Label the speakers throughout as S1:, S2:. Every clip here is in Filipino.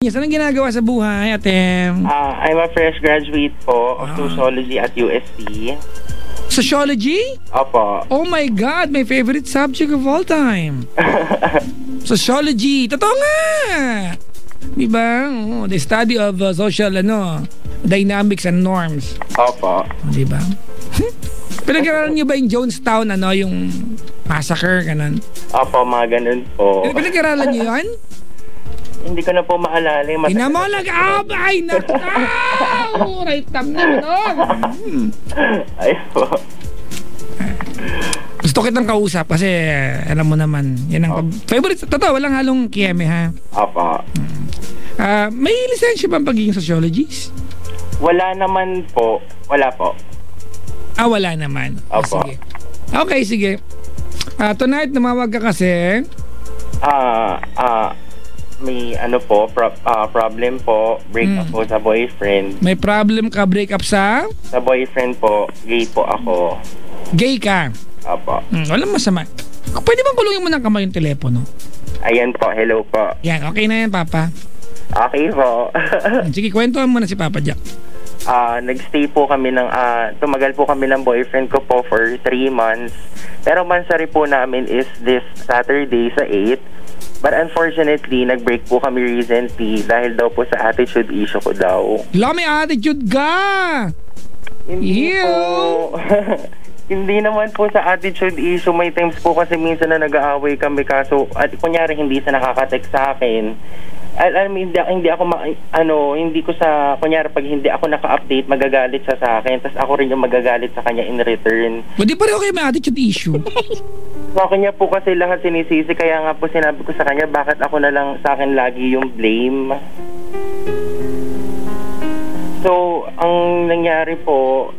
S1: Yes, anong ginagawa sa buhay, ate?
S2: I'm a fresh graduate po of Sociology at UST.
S1: Sociology?
S2: Opo.
S1: Oh my God, my favorite subject of all time. Sociology. Totoo nga. Diba? Oh, the study of social dynamics and norms.
S2: Opo.
S1: Diba? Pinag-aralan niyo ba yung Jonestown, yung massacre, ganun?
S2: Opo, mga ganun po.
S1: Pinag-aralan niyo yun?
S2: Hindi ko na po maalala.
S1: Inamolag abay na tao! Right tam na
S2: Ay po.
S1: Gusto kitang kausap kasi alam mo naman, yan ang favorite. Totoo, walang halong kieme, ha?
S2: Opo.
S1: May lisensya ba ang pagiging sociologist?
S2: Wala naman po. Wala po.
S1: Wala naman.
S2: Opo.
S1: Sige. Okay, sige. Tonight, namawag ka kasi.
S2: May problem po. Breakup po sa boyfriend.
S1: May problem ka, breakup sa?
S2: Sa boyfriend po. Gay po ako.
S1: Gay ka?
S2: Opo.
S1: Walang masama. Pwede bang kulungin mo ng kamay yung telepono?
S2: Ayan po. Hello po.
S1: Yan, okay na yan, Papa.
S2: Okay po.
S1: Sige, kwentuhan mo na si Papa Jack.
S2: Nagstay po kami tumagal po kami ng boyfriend ko po for 3 months. Pero mansari po namin is this Saturday sa 8. But unfortunately, nag-break po kami recently dahil daw po sa attitude issue ko daw.
S1: May attitude ka!
S2: Hindi po. Hindi naman po sa attitude issue. May times po kasi minsan na nag-aaway kami kaso, kunyari hindi siya nakaka-text sa akin. Alam mo, hindi ko sa, kunyari pag hindi ako naka-update, magagalit siya sa akin. Tapos ako rin yung magagalit sa kanya in return.
S1: Hindi pareho kayo may attitude issue.
S2: Sa kanya po kasi lahat sinisisi, kaya nga po sinabi ko sa kanya, bakit ako na lang sa akin lagi yung blame? So, ang nangyari po,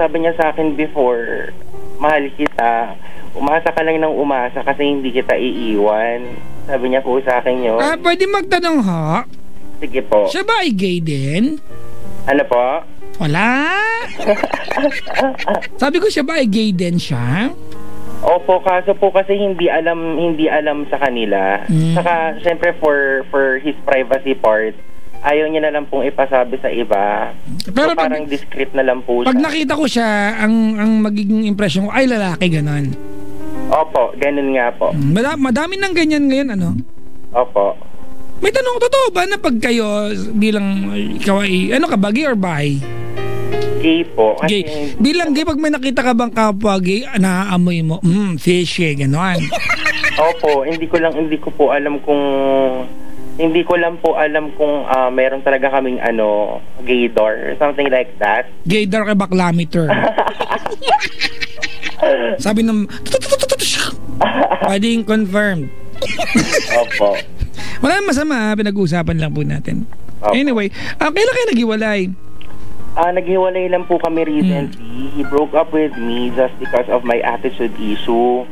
S2: sabi niya sa akin before, mahal kita, umasa ka lang ng umasa kasi hindi kita iiwan. Sabi niya po sa akin yun.
S1: Pwede magtanong ha?
S2: Sige po.
S1: Siya ba ay gay din?
S2: Ano po?
S1: Wala. Sabi ko siya ba ay gay din siya?
S2: Opo, kaso po kasi hindi alam sa kanila. Saka, syempre for his privacy part, ayaw niya na lang pong ipasabi sa iba. Pero so, parang discreet na lang po siya.
S1: Pag nakita ko siya, ang magiging impression ko ay lalaki, ganon.
S2: Opo, ganun nga po.
S1: Madami ng ganyan ngayon,
S2: Opo.
S1: May tanong, totoo ba na pag kayo bilang ikaw ay, gay or bi?
S2: Gay po.
S1: Gay. Bilang gay, pag may nakita ka bang kapwa gay, naaamoy mo, fishy, gano'n.
S2: Opo, hindi ko lang po alam kung meron talaga kaming gay door, something like that.
S1: Gay door kay baklameter. Sabi ng pwedeng confirmed.
S2: Opo.
S1: Wala masama, pinag-uusapan lang po natin. Opo. Anyway, kailan kayo naghiwalay?
S2: Naghiwalay lang po kami recently. He broke up with me just because of my attitude issue.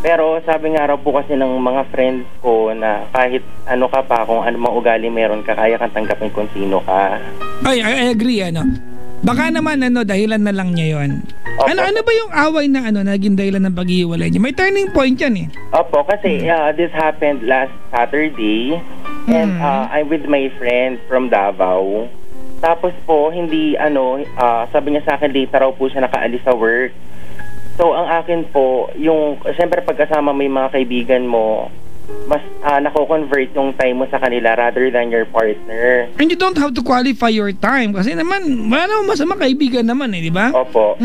S2: Pero sabi nga raw po kasi ng mga friends ko na kahit ano ka pa, kung ano mang ugali meron ka, kaya kang tanggapin kung sino ka.
S1: Ay, I agree, Baka naman, dahilan na lang niya yun.
S2: Opo.
S1: Ano ba yung away na naging dahilan ng paghihiwalay niya? May turning point yan,
S2: Opo, kasi this happened last Saturday. And I'm with my friend from Davao. Tapos po, hindi, sabi niya sa akin, later raw po siya nakaalis sa work. So, ang akin po, siyempre pagkasama may mga kaibigan mo, mas nako-convert yung time mo sa kanila rather than your partner.
S1: And you don't have to qualify your time kasi naman, wala naman masama, kaibigan naman di ba?
S2: Opo.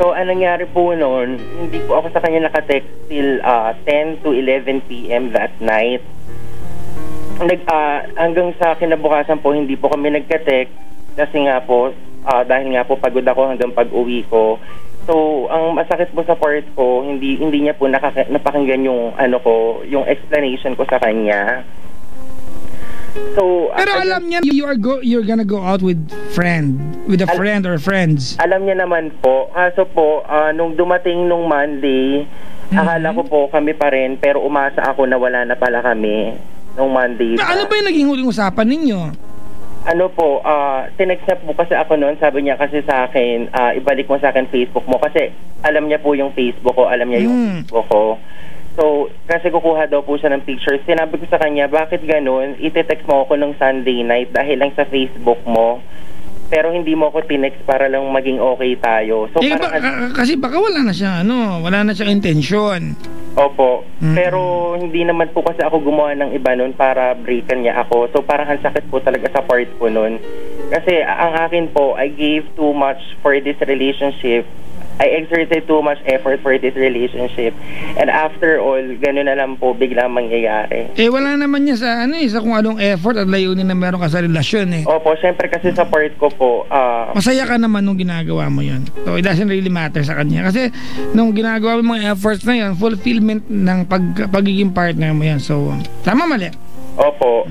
S2: So, anong nangyari po noon, hindi po ako sa kanya nakatext till 10 to 11 p.m. that night. Hanggang sa kinabukasan po, hindi po kami nagka-text kasi nga po, dahil nga po pagod ako hanggang pag-uwi ko. So, ang masakit po sa part ko, hindi niya po napakinggan yung yung explanation ko sa kanya. So,
S1: pero alam niya you're gonna go out with a friend or friends.
S2: Alam niya naman po. Kaso po, nung dumating nung Monday, akala ko po kami pa rin, pero umasa ako na wala na pala kami nung Monday.
S1: Ano ba yung naging huling usapan ninyo?
S2: Tinext niya po kasi ako noon, sabi niya kasi sa akin, ibalik mo sa akin Facebook mo kasi alam niya po yung Facebook ko, alam niya yung Facebook ko. So, kasi kukuha daw po siya ng pictures. Sinabi ko sa kanya, bakit ganun? Ite-text mo ako nung Sunday night dahil lang sa Facebook mo. Pero hindi mo ako tinext para lang maging okay tayo. So,
S1: kasi baka wala na siya, wala na siyang intensyon.
S2: Opo. Pero hindi naman po kasi ako gumawa ng iba nun para breakan niya ako. So, parang ang sakit po talaga sa part ko nun. Kasi ang akin po, I gave too much for this relationship. I exerted too much effort for this relationship. And after all, gano'n na lang po biglang mangyayari.
S1: Wala naman niya sa kung anong effort at layunin na meron ka sa relasyon
S2: Opo, syempre kasi sa part ko po,
S1: masaya ka naman nung ginagawa mo yun. So it doesn't really matter sa kanya. Kasi nung ginagawa mo mga efforts na yun, fulfillment ng pagiging partner mo yan. So, tama mali?
S2: Opo.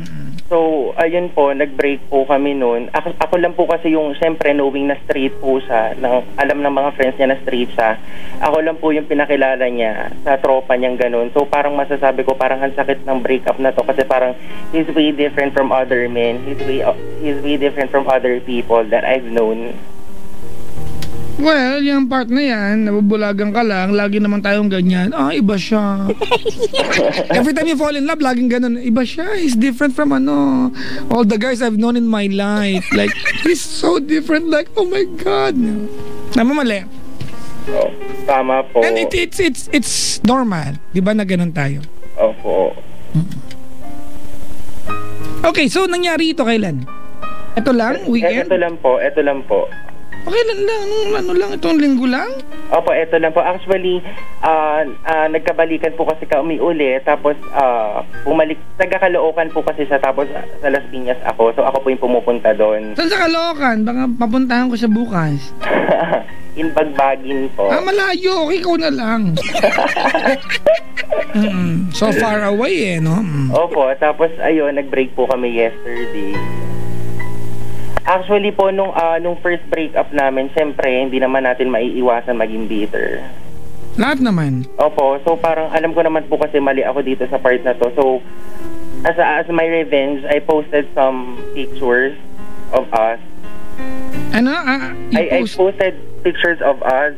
S2: So, ayun po, nag-break po kami noon. Ako lang po kasi yung, syempre, knowing na straight po siya, alam ng mga friends niya na straight siya, ako lang po yung pinakilala niya sa tropa niyang ganun. So, parang masasabi ko, parang ang sakit ng breakup na to kasi parang he's way different from other men. He's way different from other people that I've known.
S1: Well, yung part na yan, nabubulagan ka lang, lagi naman tayong ganyan. Iba siya. Every time you fall in love, laging ganun. Iba siya. He's different from all the guys I've known in my life. Like, he's so different. Like, oh my God. Tama mali.
S2: Oh, tama po.
S1: And it's normal. Di ba na ganun tayo?
S2: Opo.
S1: Okay, so nangyari ito kailan? Ito lang? Weekend?
S2: Ito lang po.
S1: Okay lang, itong linggo lang?
S2: Opo, eto lang po. Actually, nagkabalikan po kasi kami uli, tapos bumalik, taga-Caloocan po kasi siya, tapos sa Las Piñas ako. So ako po yung pumupunta doon.
S1: Saan sa Caloocan? Baka papuntahan ko siya bukas.
S2: In Bagbagin po.
S1: Malayo. Ikaw na lang. So far away no?
S2: Opo, tapos ayun, nag-break po kami yesterday. Actually po, nung first breakup namin, syempre, hindi naman natin maiiwasan maging bitter.
S1: Lahat naman?
S2: Opo, so parang alam ko naman po kasi mali ako dito sa part na to. So, as my revenge, I posted some pictures of us.
S1: Ano?
S2: I posted pictures of us.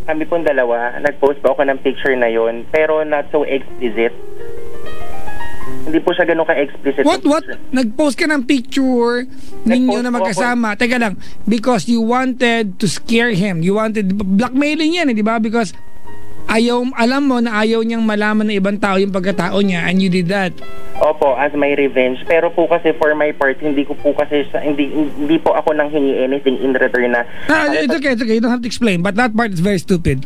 S2: Kami pong dalawa. Nag-post po ako ng picture na yon, pero not so explicit. Hindi po siya ganun ka-explicit.
S1: What? Nag-post ka ng picture ninyo na magkasama. Teka lang, because you wanted to scare him. You wanted, blackmailing yan, di ba? Because alam mo na ayaw niyang malaman ng ibang tao yung pagkatao niya, and you did that.
S2: Opo, as my revenge. Pero po kasi for my part, hindi po ako nang hingi anything in return na.
S1: It's okay. You don't have to explain. But that part is very stupid.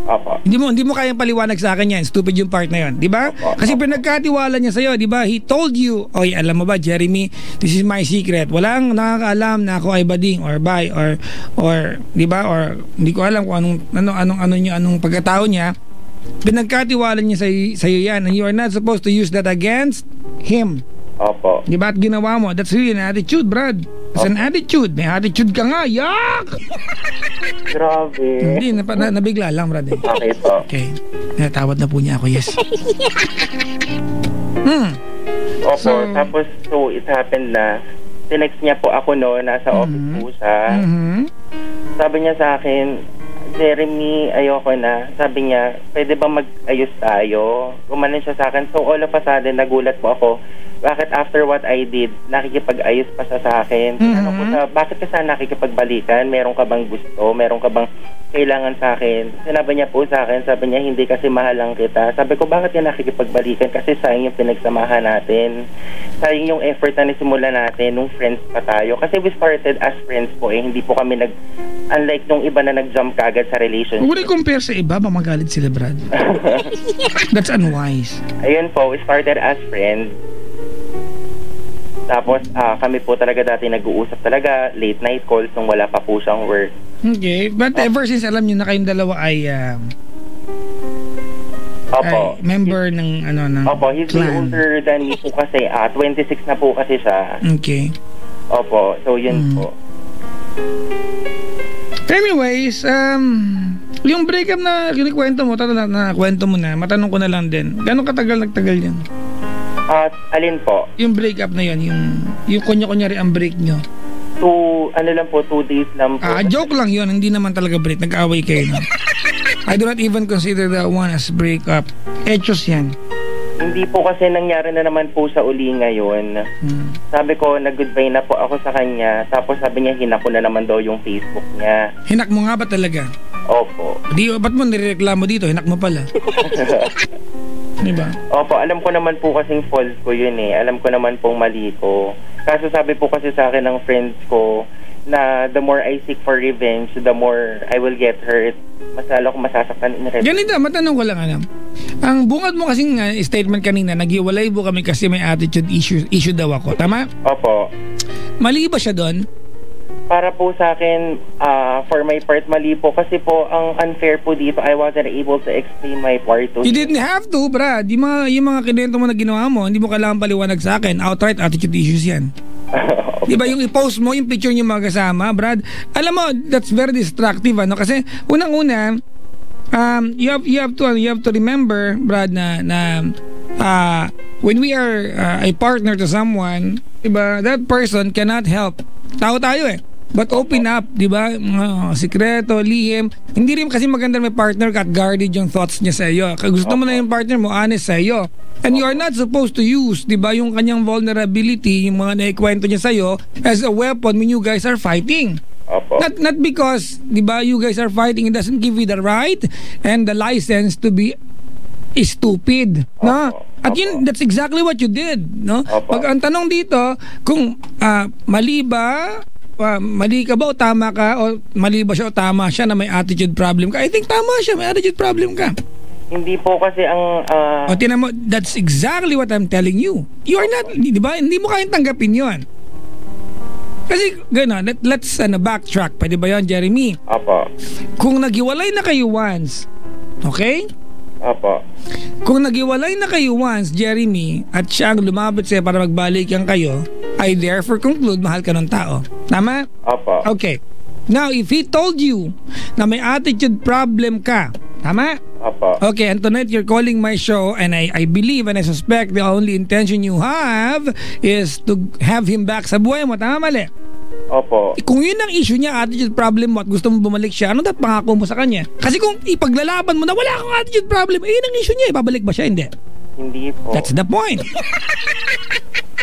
S2: Opo.
S1: Hindi mo kayang paliwanag sa akin yan. Stupid yung part na yun, di ba? Kasi pinagkatiwala niya sa'yo, di ba? He told you, alam mo ba, Jeremy, this is my secret. Walang nakakaalam na ako ay bading or bi or di ba? Or hindi ko alam kung anong pagkatao niya. Pinagkatiwala niya sa'yo yan, and you are not supposed to use that against him.
S2: Opo.
S1: Di ba? At ginawa mo, that's really an attitude, Brad. It's an attitude. May attitude ka nga. Yak!
S2: Grabe.
S1: Hindi, nabigla lang, Brad.
S2: Okay po.
S1: Okay. Natawad na po niya ako, yes.
S2: Opo, tapos it happened na tinext niya po ako nasa office po siya. Sabi niya sa akin, Jeremy, ayoko na. Sabi niya, pwede ba mag-ayos tayo? Gumanon siya sa akin. So all of a sudden, nagulat po ako. Bakit after what I did, nakikipag-ayos pa siya sa akin? Bakit ka sana nakikipagbalikan? Meron ka bang gusto? Meron ka bang kailangan sa akin? Sinabi niya po sa akin, sabi niya, hindi kasi mahal lang kita. Sabi ko, bakit yan nakikipagbalikan? Kasi sayang yung pinagsamahan natin. Sayang yung effort na nasimula natin nung friends pa tayo. Kasi we started as friends po hindi po kami unlike nung iba na nag-jump kagad sa relationship.
S1: Huwag rin compare sa iba, mamagalit sila, Brad. That's unwise.
S2: Ayun po, we started as friends. Tapos kami po talaga dati nag-uusap talaga, late night calls nung wala pa po siyang work.
S1: Okay, but ever since alam niyo na kayong dalawa ay
S2: Opo.
S1: Member ng
S2: Opo, he's
S1: clan.
S2: older than me po kasi 26 na po kasi siya.
S1: Okay.
S2: Opo, so yun po.
S1: Anyways, yung breakup na kinikwento mo, kwento mo na, matanong ko na lang din. Gano'ng katagal nagtagal yan?
S2: Alin po?
S1: Yung breakup na yun, yung kunya-kunyari ang break nyo.
S2: 2 days lang po.
S1: Joke lang yun, hindi naman talaga break, nag-away kayo. No? I do not even consider that one as breakup. Hechos yan.
S2: Hindi po kasi nangyari na naman po sa uli ngayon. Sabi ko, nag-goodbye na po ako sa kanya. Tapos sabi niya, hinak ko na naman daw yung Facebook niya.
S1: Hinak mo nga ba talaga?
S2: Opo.
S1: Ba't mo nireklamo dito? Hinak mo pala. Diba?
S2: Opo, alam ko naman po kasing fault ko yun eh. Alam ko naman pong mali ko. Kaso sabi po kasi sa akin ng friends ko, na the more I seek for revenge, the more I will get hurt. Mas lalo ko masasaktan in revenge.
S1: Ganito, matanong ko lang, ang bungad mo kasing statement kanina, naghiwalay po kami kasi may attitude issue daw ako. Tama?
S2: Opo.
S1: Mali ba siya doon?
S2: Para po sa akin, for my part, mali po. Kasi po, ang unfair po dito, I wasn't able to explain my part to
S1: You didn't have to, brad. Yung mga kinento mo na ginawa mo, hindi mo kailangan paliwanag sa akin. Outright attitude issues yan. Okay. Diba yung i-post mo, yung picture niyo magkasama, brad? Alam mo, that's very destructive, Kasi, unang-una, you have to remember, brad, na when we are a partner to someone, diba, that person cannot help. Tao tayo eh. But open up, di ba? Sikreto, lihim. Hindi rin kasi maganda may partner ka at guarded yung thoughts niya sa iyo. Gusto mo na yung partner mo, honest sa iyo. And you are not supposed to use, di ba, yung kanyang vulnerability, yung mga naikwento niya sa iyo, as a weapon when you guys are fighting. Not because, di ba, you guys are fighting, it doesn't give you the right and the license to be stupid, no? At yun, that's exactly what you did, no? Pag ang tanong dito, kung mali ba, mali ka ba o tama ka, o mali ba siya o tama siya na may attitude problem ka? I think tama siya, may attitude problem ka.
S2: Hindi po kasi ang...
S1: O tinan mo, that's exactly what I'm telling you. You are not, di ba? Hindi mo kayang tanggapin yun. Kasi, gano'n, let's backtrack. Pwede ba yun, Jeremy?
S2: Opo.
S1: Kung naghiwalay na kayo once, okay?
S2: Opo.
S1: Kung naghiwalay na kayo once, Jeremy, at siya ang lumapit sa'yo para magbalikan kayo, I therefore conclude mahal ka ng tao. Tama?
S2: Opo.
S1: Okay. Now, if he told you na may attitude problem ka, tama?
S2: Opo.
S1: Okay, Antoinette, you're calling my show and I believe and I suspect the only intention you have is to have him back sa buhay mo. Tama, mali?
S2: Opo.
S1: Kung yun ang issue niya, attitude problem mo at gusto mo bumalik siya, ano dapat pangako mo sa kanya? Kasi kung ipaglalaban mo na wala akong attitude problem, yun ang issue niya, ibabalik ba siya? Hindi.
S2: Hindi po.
S1: That's the point.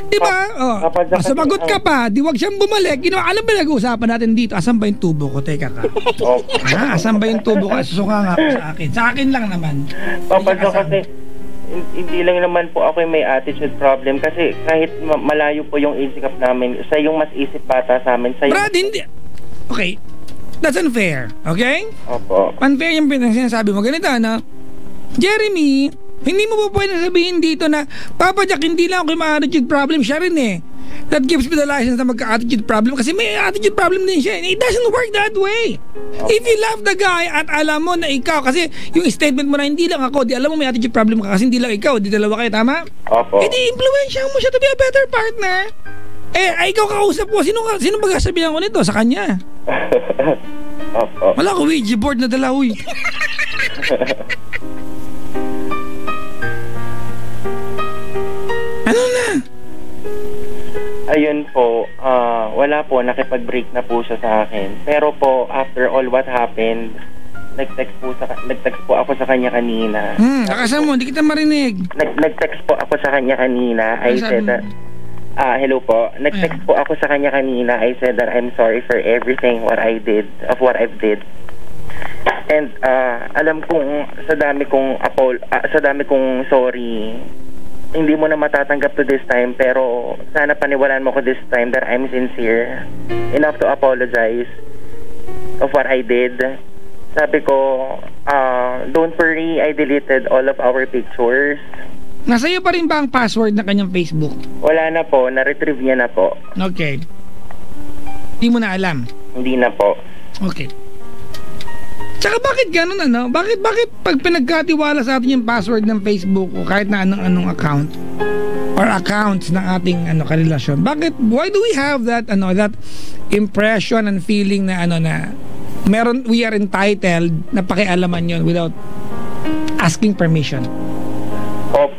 S1: Diba? Sumagot ka pa, di wag siyang bumalik. Alam ba nag-uusapan natin dito? Asan ba yung tubo ko? Teka ka. Asan ba yung tubo ko? Susuka nga po sa akin. Sa akin lang naman.
S2: Papadyo kasi, hindi lang naman po ako may attitude problem kasi kahit malayo po yung age gap namin, sa yung mas isip bata sa amin.
S1: Brad, hindi. Okay. That's unfair. Okay?
S2: Opo.
S1: Unfair yung sinasabi mo. Ganito, Jeremy, hindi mo po pwede sabihin dito na, Papa Jack, hindi lang ako yung attitude problem. Siya rin eh. That gives me the license na magka-attitude problem kasi may attitude problem din siya. It doesn't work that way. If you love the guy at alam mo na ikaw, kasi yung statement mo na hindi lang ako, di alam mo may attitude problem ka kasi hindi lang ikaw, di dalawa kayo, tama?
S2: Opo.
S1: Eh di influensya mo siya to be a better partner. Ikaw kausap ko, sino magsasabihan ko nito? Sa kanya.
S2: Opo.
S1: Wala ko, Ouija board na dala, uy. Ano na?
S2: Ayun po, wala po, nakipag-break na po siya sa akin. Pero po, after all what happened, nag-text po ako sa kanya kanina.
S1: Nakasama mo, hindi kita marinig.
S2: Nag-text po ako sa kanya kanina. I said that, hello po. Nag-text po ako sa kanya kanina. I said that I'm sorry for everything what I've did. And alam kong sa dami kong sorry, hindi mo na matatanggap to this time, pero sana paniwalaan mo ko this time that I'm sincere enough to apologize of what I did. Sabi ko, don't worry, I deleted all of our pictures.
S1: Nasa iyo pa rin ba ang password ng kanyang Facebook?
S2: Wala na po, na-retrieve niya na po.
S1: Okay. Hindi mo na alam?
S2: Hindi na po.
S1: Okay. Tsaka bakit ganun, Bakit pag pinagkatiwala sa atin yung password ng Facebook o kahit na anong account or accounts ng ating karelasyon, why do we have that that impression and feeling na we are entitled na pakialaman yon without asking permission?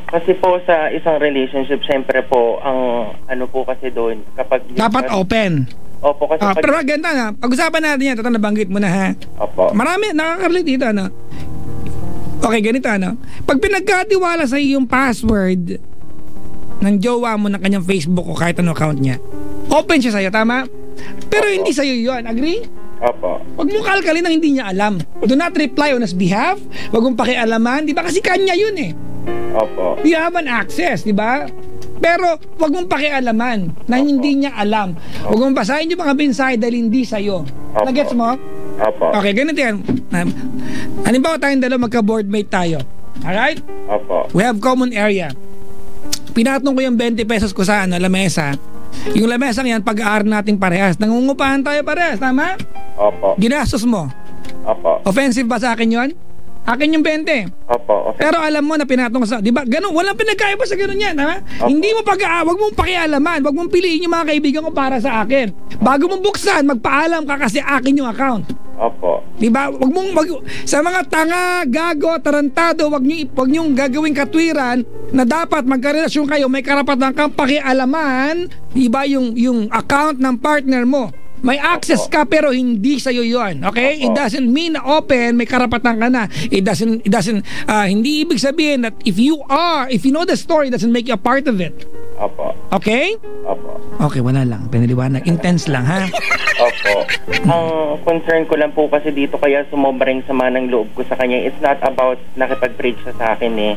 S2: Kasi po sa isang relationship, syempre po ang po kasi doon kapag
S1: dapat open.
S2: Opo, kasi
S1: pero ganda pag-usapan natin yan, nabanggit mo na ha.
S2: Opo.
S1: Marami, nakaka-relate dito, Okay, ganito ano. Pag pinagkatiwala sa yung password ng jowa mo ng kanyang Facebook o kahit ano account niya, open siya sa'yo, tama? Pero hindi sa'yo yun. Agree?
S2: Opo.
S1: Huwag mong kalkalin ang hindi niya alam. Do not reply on his behalf. Huwag mong pakialaman. Di ba? Kasi kanya yun eh.
S2: Opo.
S1: You have an access, di ba? Pero huwag mong pakialaman na hindi niya alam. Huwag mong basahin yung mga mensahe dahil hindi sa'yo. Nagets mo?
S2: Opo.
S1: Okay, ganito yan. Halimbawa tayong dalawa magka-boardmate tayo. Alright?
S2: Opo.
S1: We have common area. Pinatong ko yung 20 pesos ko sa lamesa. Yung lamesang yan, pag-aaral natin parehas. Nangungupahan tayo parehas, tama?
S2: Opo.
S1: Ginastos mo.
S2: Opo.
S1: Offensive ba sa akin yon? Akin yung 20.
S2: Opo.
S1: Pero alam mo na pinatong ko sa, di ba? Ganun, walang pinagkaiba sa ganun yan, tama? Hindi mo wag mong pakialaman, wag mong piliin yung mga kaibigan ko para sa akin. Bago mong buksan, magpaalam ka kasi akin yung account.
S2: Opo.
S1: Di ba? Sa mga tanga, gago, tarantado, wag niyo gagawing katwiran na dapat magkarelasyon kayo, may karapatan kang pakialaman, di ba, yung account ng partner mo. May access ka pero hindi sa'yo yun. Okay? It doesn't mean na open, may karapatan ka na. It doesn't hindi ibig sabihin that if you know the story, doesn't make you a part of it.
S2: Opo.
S1: Okay?
S2: Opo.
S1: Okay, wala lang. Pinaliwanag. Intense lang, ha?
S2: Opo. Ang concern ko lang po kasi dito kaya sumobra yung sama ng loob ko sa kanya. It's not about nakipag-break siya sa akin eh.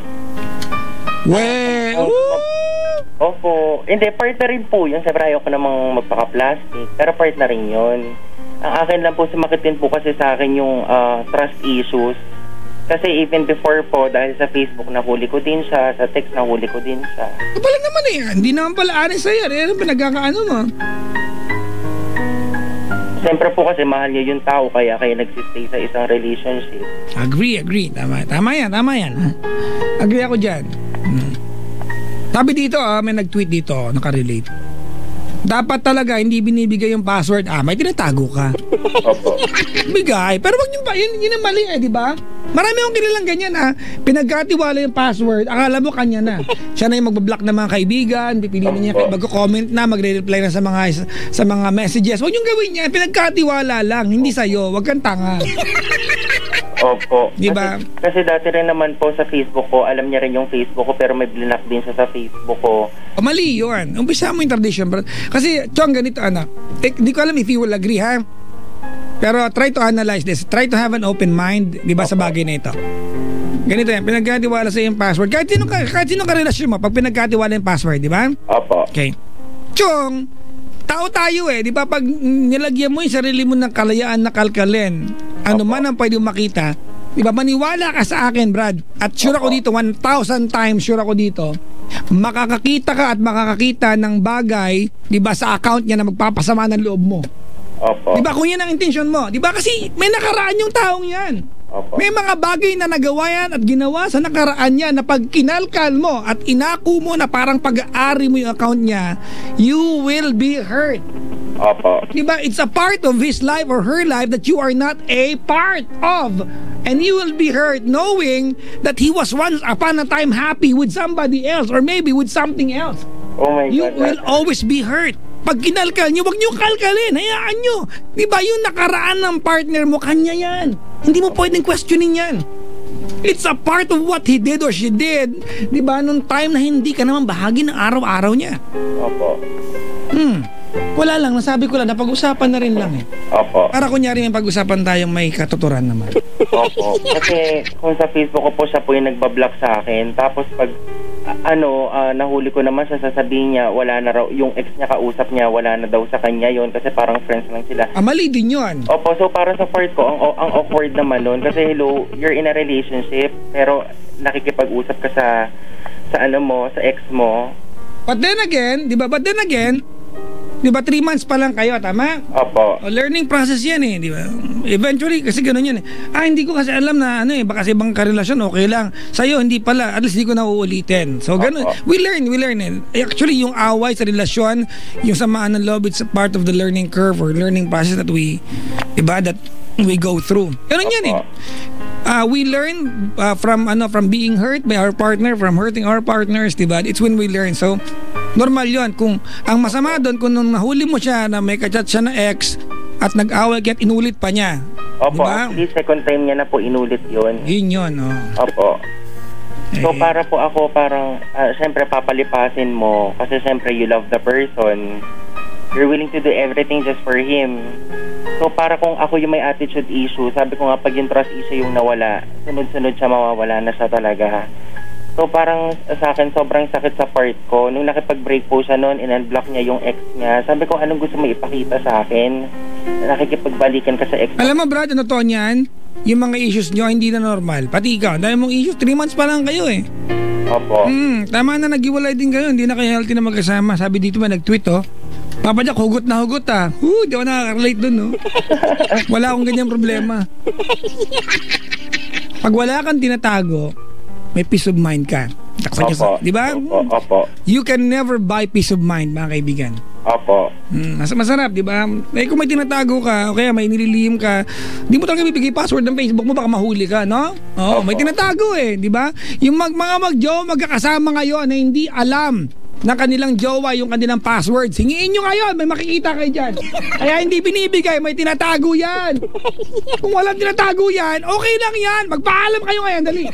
S2: Opo. Hindi, part na rin po yun. Siyempre ayaw ko namang magpaka-plastic. Pero part na rin yun. Ang akin lang po, sumakitin po kasi sa akin yung trust issues. Kasi even before po, dahil sa Facebook, nahuli ko din siya. Sa text, nahuli ko din siya.
S1: Pala naman eh. Hindi naman pala anis sa'yo. Ano pinagkakaano mo?
S2: Siyempre po kasi mahal niya yung tao kaya nagsistay sa isang relationship.
S1: Agree. Tama yan. Agree ako dyan. Sabi dito, may nag-tweet dito, nakarelate. Dapat talaga hindi binibigay yung password. May tinatago ka.
S2: Opo.
S1: Bigay. Pero wag yun ang mali di ba? Marami akong kilalang ganyan pinagkatiwala yung password, akala mo kanya na. Siya na yung magbablock ng mga kaibigan, pipiliin niya mag-comment na, magre-reply na sa mga messages. Huwag yung gawin niya, pinagkatiwala lang, hindi sa'yo, wag kang tanga.
S2: Opo.
S1: Diba?
S2: Kasi dati rin naman po sa Facebook ko, alam niya rin yung Facebook ko, pero may blinak din siya sa Facebook ko.
S1: Mali yun. Umpisa mo yung tradition. Kasi, Chong, ganito, di ko alam if you will agree, ha? Pero try to analyze this. Try to have an open mind, di ba, sa bagay na ito. Ganito yan, pinagkatiwala sa yung password. Kahit sino ka-relasyon mo, pag pinagkatiwala yung password, di ba?
S2: Opo.
S1: Okay. Chong, tao tayo di ba? Pag nilagyan mo yung sarili mo ng kalayaan na kalkalin, ano man ang pwede makita, di ba? Maniwala ka sa akin, Brad. At sure ako dito, 1,000 times sure ako dito, makakakita ka at makakakita ng bagay, di ba, sa account niya na magpapasama ng loob mo.
S2: Opo.
S1: Di ba kung yan ang intention mo? Di ba kasi may nakaraan yung taong yan.
S2: Opo.
S1: May mga bagay na nagawa yan at ginawa sa nakaraan niya na pag kinalkal mo at inaku mo na parang pag-aari mo yung account niya, you will be hurt.
S2: Opo.
S1: Di ba? It's a part of his life or her life that you are not a part of. And you will be hurt knowing that he was once upon a time happy with somebody else or maybe with something else.
S2: Oh my God.
S1: You will always be hurt. Pag kinalkal nyo, huwag nyo kalkalin. Hayaan nyo. Di ba yung nakaraan ng partner mo, kanya yan. Hindi mo pwedeng questionin yan. It's a part of what he did or she did. Di ba, nung time na hindi ka naman bahagi ng araw-araw niya.
S2: Opo.
S1: Wala lang, nasabi ko lang, napag-usapan na rin lang
S2: Opo.
S1: Para kunyari may pag-usapan tayong may katuturan naman.
S2: Opo. Kasi kung sa Facebook ko po, siya po yung nagbablock sa akin. Tapos pag nahuli ko naman siya, sasabihin niya wala na raw, yung ex niya kausap niya, wala na daw sa kanya yon kasi parang friends lang sila.
S1: Mali din yun.
S2: Opo, so para sa part ko, ang awkward naman nun kasi hello, you're in a relationship pero nakikipag-usap ka sa ex mo.
S1: But then again, 'di ba 3 months pa lang kayo, tama?
S2: Opo.
S1: Learning process 'yan di ba? Eventually kasi ganoon 'yan hindi ko kasi alam na baka sa ibang karelasyon okay lang. Sa'yo hindi pala, at least hindi ko na uulitin. So ganoon. We learn Actually yung away sa relasyon, yung samaan ng loob, it's a part of the learning curve or learning process that we go through. Ganoon 'yan we learn from being hurt by our partner, from hurting our partners, diba? It's when we learn. So normal 'yon. Kung ang masama doon, kung nung nahuli mo siya na may kachat siya na ex, at nag-away kaya't inulit pa niya.
S2: Opo,
S1: Diba?
S2: actually second time niya na po inulit yun.
S1: Yun,
S2: Opo. So
S1: Eh.
S2: para po ako parang, syempre papalipasin mo kasi syempre you love the person. You're willing to do everything just for him. So para kung ako yung may attitude issue, sabi ko nga pag yung trust issue yung nawala, sunod-sunod siya mawawala na siya talaga. So parang sa akin sobrang sakit sa part ko. Nung nakipag-break po siya noon, in-unblock niya yung ex niya. Sabi ko, anong gusto mo ipakita sa akin? Nakikipagbalikan ka sa ex.
S1: Alam mo, Brad, ano to niyan? Yung mga issues nyo hindi na normal. Pati ikaw, dahil mong issues, 3 months pa lang kayo eh.
S2: Opo.
S1: Tama na, naghiwalay din kayo. Hindi na kayo healthy na magkasama. Sabi dito ba, nag-tweet Papa Jack, hugot na hugot Di ako nakaka-relate dun Wala akong ganyang problema. Pag wala kang tinatago, may peace of mind ka.
S2: Opo.
S1: Di ba?
S2: Opo.
S1: You can never buy peace of mind, mga kaibigan.
S2: Opo.
S1: Masarap, di ba? Eh kung may tinatago ka, o kaya may nililihim ka, di mo talaga bibigay password ng Facebook mo, baka mahuli ka, no? Oo, may tinatago di ba? Yung mga mag-jowa magkakasama ngayon na hindi alam na kanilang jowa yung kanilang passwords. Hingiin nyo ngayon, may makikita kayo dyan. Kaya hindi binibigay, may tinatago yan. Kung walang tinatago yan, okay lang yan. Magpaalam kayo ngayon, dali.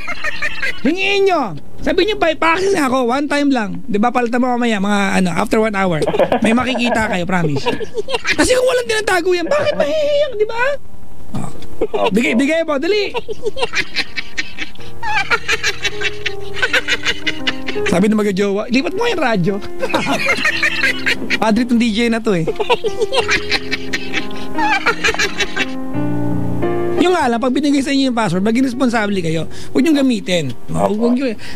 S1: Hingiin nyo. Sabi nyo, practice na ako, 1 time lang. Di ba, palitan mo mamaya, after 1 hour. May makikita kayo, promise. Kasi kung walang tinatago yan, bakit mahihiyang, di ba? Bigay mo, dali. Sabi ng mag-jowa, lipat mo yung radyo. Padre tong DJ na to Yung nga lang, pag binigay sa inyo yung password, maging responsable kayo. Huwag nyo gamitin.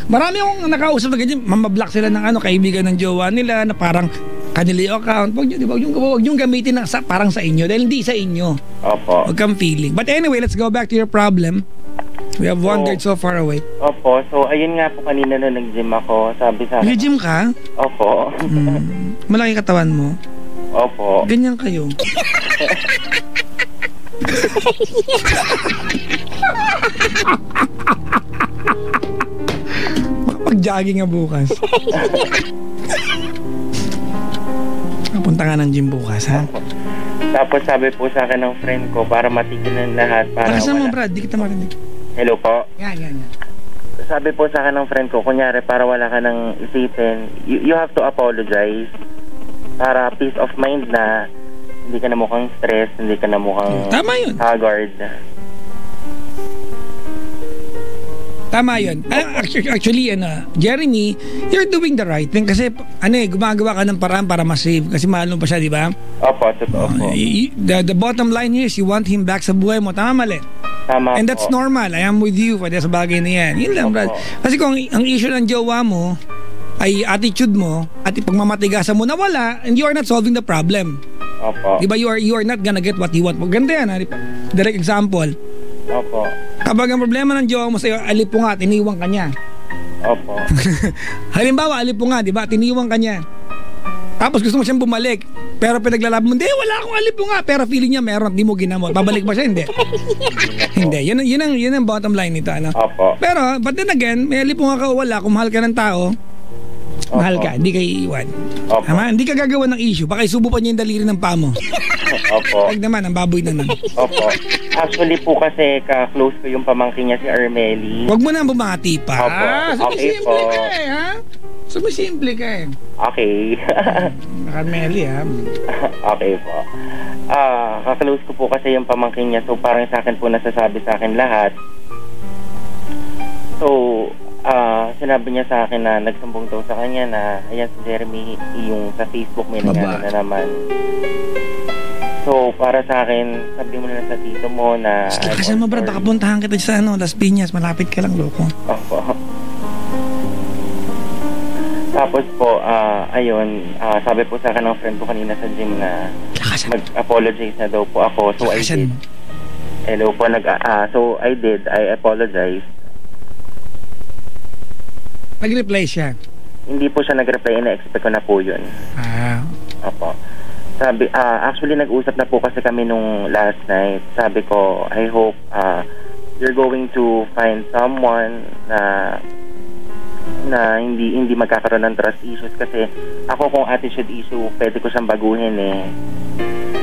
S1: Marami akong nakausap na ganyan, mamablock sila ng kaibigan ng jowa nila na parang kanila yung account. Huwag nyo gamitin parang sa inyo dahil hindi sa inyo.
S2: Opo.
S1: Huwag kang feeling. But anyway, let's go back to your problem. We have wandered so far away.
S2: Opo. So, ayun nga po kanina na nag-gym ako. Sabi sa akin.
S1: Nag-gym ka?
S2: Opo.
S1: Malaki katawan mo?
S2: Opo.
S1: Ganyan kayo. Makapag-jogging nga bukas. Punta ka ng gym bukas, ha?
S2: Tapos sabi po sa akin ng friend ko para matigil ng lahat.
S1: Saan mo, Brad? Di kita marinig.
S2: Hello po.
S1: Yan.
S2: Sabi po sa akin ng friend ko, kunyari para wala ka nang isipin, you have to apologize para peace of mind na hindi ka na mukhang stress, hindi ka na mukhang
S1: Tama yun.
S2: haggard.
S1: Tama yun. Actually, Jeremy, you're doing the right thing kasi gumagawa ka ng paraan para ma-save kasi mahal mo pa siya, di ba?
S2: Opo, totoo po.
S1: The bottom line here is you want him back sa buhay mo. Tama, mali?
S2: Tama
S1: And that's
S2: po.
S1: normal. I am with you sa bagay na yan. Yun lang, Brad. Kasi kung ang issue ng jowa mo ay attitude mo at pagmamatigasan mo na wala, and you are not solving the problem.
S2: Opo.
S1: Di ba? You are not gonna get what you want. Maganda yan, direct example.
S2: Opo.
S1: Kapag ang problema ng jowa mo sa'yo, alipunga, tiniwang ka niya.
S2: Opo.
S1: Halimbawa, alipunga, di ba? Tiniwang ka niya. Tapos gusto mo siyang bumalik. Pero pinaglalaban mo, hindi, wala akong alipunga. Pero feeling niya meron, di mo ginamot. Babalik ba siya? Hindi. Hindi. Yun ang bottom line nito.
S2: Opo.
S1: Pero, but then again, may alipunga ka o wala. Kung mahal ka ng tao, mahal ka, hindi ka iiwan. Tama? Hindi ka gagawa ng issue. Baka isubo pa niya yung daliri ng paa mo.
S2: Opo.
S1: Huwag naman, ang baboy na nun.
S2: Opo. Actually po kasi ka-close ko yung pamangkin niya si Armeli.
S1: Huwag mo na bumati pa.
S2: Opo. Okay
S1: Sumisimple
S2: po.
S1: ka ha? Sumisimple ka
S2: Okay.
S1: Carmeli ha?
S2: Okay po. Ka-close ko po kasi yung pamangkin niya. So parang sa akin po nasasabi sa akin lahat. So, sinabi niya sa akin na nagsumbong daw sa kanya na ayan si Jeremy yung sa Facebook may nangyari na naman. So para sa akin, sabi mo na sa tito mo na
S1: Kasi mo Brad, baka puntahan kita sa Las Piñas, malapit ka lang loko.
S2: Opo. Tapos po, ayun, sabi po sa akin ng friend ko kanina sa gym na mag-apologize na daw po ako. So I did. Hello po, so I did, I apologize.
S1: Nag-reply siya?
S2: Hindi po siya nag-reply, na-expect ko na po yun. Opo. Sabi, actually nag-usap na po kasi kami nung last night. Sabi ko, I hope you're going to find someone na hindi magkakaroon ng trust issues kasi ako kung attitude issue, pwede ko siyang baguhin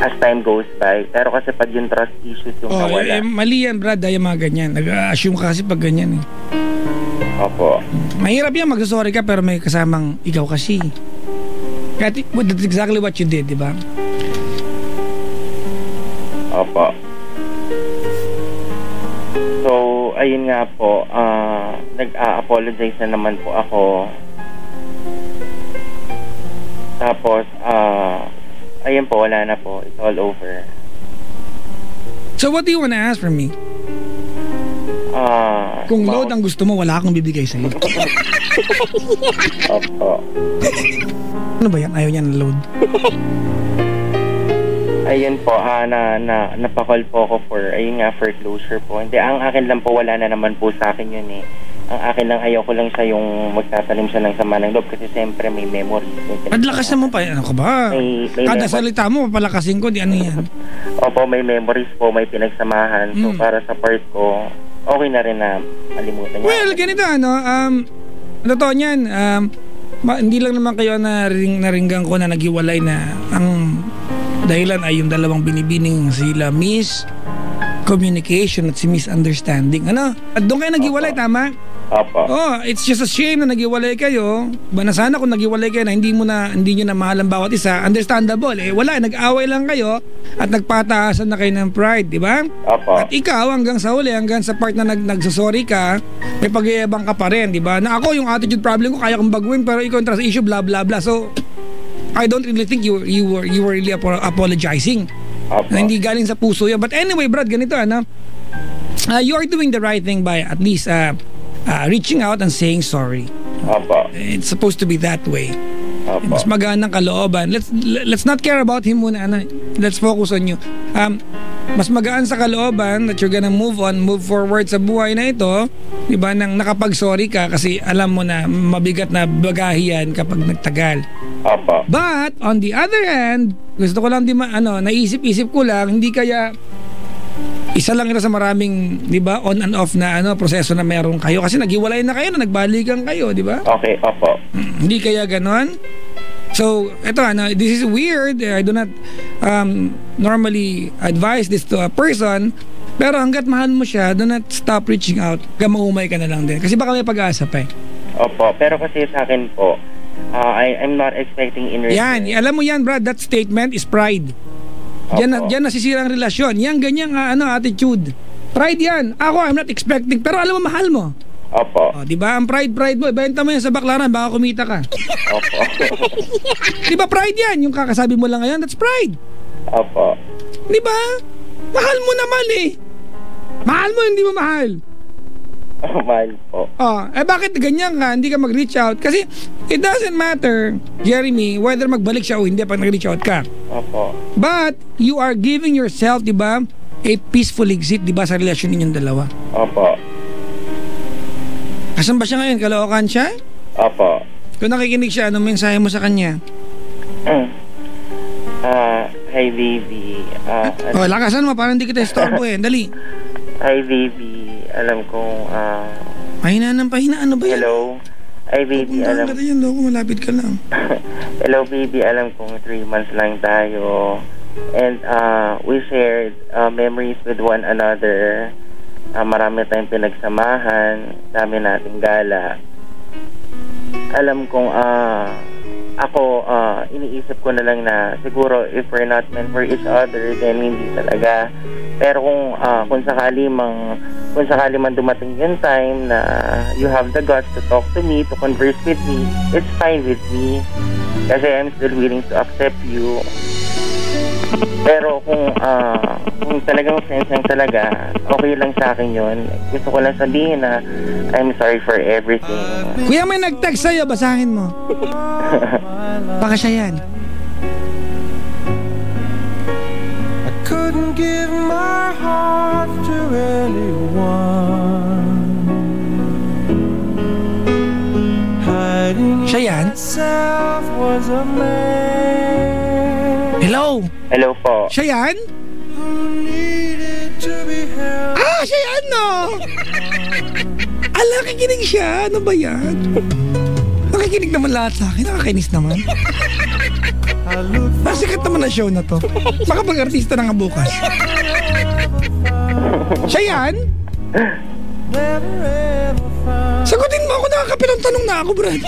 S2: as time goes by. Pero kasi pag yung trust issues yung nawala.
S1: Mali yan, Brad, dahil mga ganyan. Nag-assume ka kasi pag ganyan eh.
S2: Opo.
S1: Mahirap yan, magsasorry ka pero may kasamang ikaw kasi. That's exactly what you did, di ba?
S2: Opo. So, ayun nga po, nag-apologize na naman po ako. Tapos, ayun po, wala na po. It's all over.
S1: So, what do you wanna ask from me? Kung load ang gusto mo, wala akong bibigay sa'yo.
S2: Opo.
S1: Ano ba yan? Ayaw niya ng load.
S2: Ayun po, napakall po ako for closure po. Hindi, ang akin lang po, wala na naman po sa akin yun eh. Ang akin lang, ayaw ko lang siya yung magtatanim siya ng sama ng loob kasi siyempre may memories.
S1: Padlakas na mo pa, ano ka ba? Kada salita mo, papalakasin ko, di ano yan?
S2: Opo, may memories po, may pinagsamahan. So, para sa part ko, okay na rin na malimutan niya.
S1: Well, ganito, totoo niyan, hindi lang naman kayo naringgan ko na naghiwalay na ang dahilan ay yung dalawang binibining sila miscommunication at si misunderstanding. Ano? At doon kayo naghiwalay, tama?
S2: Opo.
S1: It's just a shame na naghiwalay kayo. Na sana kung naghiwalay kayo na hindi nyo na mahal ang bawat isa, understandable. Wala, nag-away lang kayo at nagpataasan na kayo ng pride, di ba?
S2: Opo.
S1: At ikaw hanggang sa huli, hanggang sa part na nagsasorry ka, may pag-iibang ka pa rin, di ba? Na ako yung attitude problem ko, kaya kong baguhin, pero ikaw yung trust issue, blah blah blah. So, I don't really think you were really apologizing.
S2: Opo.
S1: Na hindi galing sa puso yan. But anyway, Brad, ganito, you are doing the right thing by at least reaching out and saying sorry.
S2: Opo.
S1: It's supposed to be that way.
S2: Opo.
S1: Mas magaan ng kalooban. Let's not care about him muna. Let's focus on you. Mas magaan sa kalooban that you're gonna move forward sa buhay na ito, di ba, nang nakapag-sorry ka kasi alam mo na mabigat na bagahe yan kapag nagtagal.
S2: Opo.
S1: But on the other hand, gusto ko lang naisip-isip ko lang, hindi kaya isa lang ito sa maraming, di ba, on and off na proseso na meron kayo kasi naghiwalay na kayo, na nagbalikan kayo, di ba?
S2: Okay, opo.
S1: Hindi kaya ganon? So, ito, this is weird. I do not normally advise this to a person, pero hanggat mahal mo siya, do not stop reaching out. Gamaumay ka na lang din. Kasi baka may pag-asa pa eh.
S2: Opo, pero kasi sa akin po, I'm not expecting in return.
S1: Yan, alam mo yan, Brad, that statement is pride. Diyan nasisira ang relasyon. Yan, ganyan attitude. Pride yan. Ako, I'm not expecting, pero alam mo, mahal mo.
S2: Opo.
S1: Di ba? Ang pride mo, ibenta mo yan sa baklaran, baka kumita ka.
S2: Opo.
S1: Di ba pride yan? Yung kakasabi mo lang ngayon, that's pride.
S2: Opo.
S1: Di ba? Mahal mo naman eh. Mahal mo, hindi mo mahal.
S2: Mahal po.
S1: Bakit ganyan ka? Hindi ka mag-reach out? Kasi it doesn't matter, Jeremy, whether magbalik siya o hindi pag nag-reach out ka.
S2: Opo.
S1: But you are giving yourself, di ba, a peaceful exit, di ba, sa relasyon ninyong dalawa.
S2: Opo.
S1: Asan ba siya ngayon? Kaloocan siya?
S2: Opo.
S1: Kung nakikinig siya, anong mensahe mo sa kanya?
S2: Hi, baby.
S1: Lakasan mo, parang hindi kita istorbo eh. Dali.
S2: Hi, baby. Alam kong,
S1: Pahina. Ano ba yan?
S2: Hello. Hi, baby.
S1: Alam ka yan, loko. Malapit ka lang.
S2: Hello, baby. Alam kong 3 months lang tayo. And, we shared memories with one another. Marami tayong pinagsamahan, dami nating gala. Alam kong ako iniisip ko na lang na siguro if we're not meant for each other, then hindi talaga. Pero kung sakali man dumating yung time na you have the guts to talk to me, to converse with me, it's fine with me. Kasi I'm still willing to accept you. Pero kung talagang friends lang talaga, okay lang sa akin yun. Gusto ko lang sabihin na I'm sorry for everything.
S1: Kuya, may nag-text sa'yo, basahin mo. Baka siya yan.
S3: I couldn't give my heart to anyone. Hiding
S1: Siya yan?
S3: myself was a man.
S1: Hello?
S2: Hello po.
S1: Siya yan? Siya yan, no? Nakikinig siya. Ano ba yan? Nakikinig naman lahat sa akin. Nakakainis naman. Nasikat naman na pala show na to. Makapag-artista na nga bukas. Siya yan?
S3: never ever found.
S1: Sagutin mo ako, nakakapilong tanong na ako, Brad.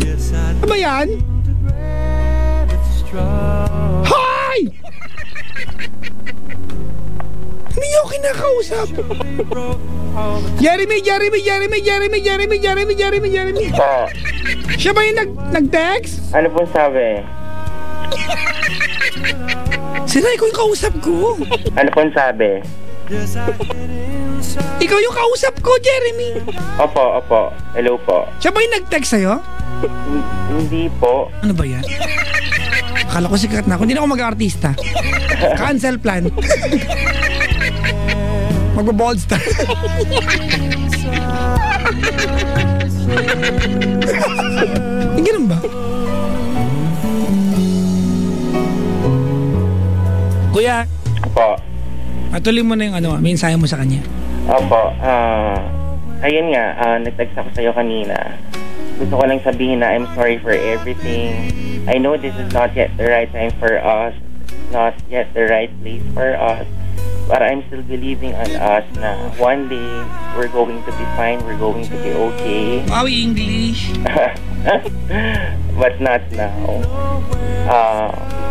S3: Yes, I
S1: Ano ba yan?
S3: grab it strong.
S1: Hi! Hindi niyo ako kinakausap.
S3: Broke all the
S1: Jeremy.
S2: Po,
S1: Siya ba yung nag-text?
S2: ano pong sabi?
S1: Sila, ikaw yung kausap ko.
S2: Ano pong sabi?
S3: yes, I get inside.
S1: Ikaw yung kausap ko, Jeremy.
S2: Opo. Hello po.
S1: Siya ba yung nag-text sa'yo?
S2: Hindi po.
S1: Ano ba yan? Akala ko sikat na ako. Hindi na ako mag-artista. Cancel plan. Magbo-bold star. Ganun ba? Kuya,
S2: Opo.
S1: patuloy mo na yung mensahe mo sa kanya.
S2: Opo. Ayun nga, nag-text ako sa'yo kanina. Gusto ko lang sabihin na I'm sorry for everything. I know this is not yet the right time for us. Not yet the right place for us. But I'm still believing on us na one day we're going to be fine. We're going to be okay.
S1: Maui English.
S2: But not now.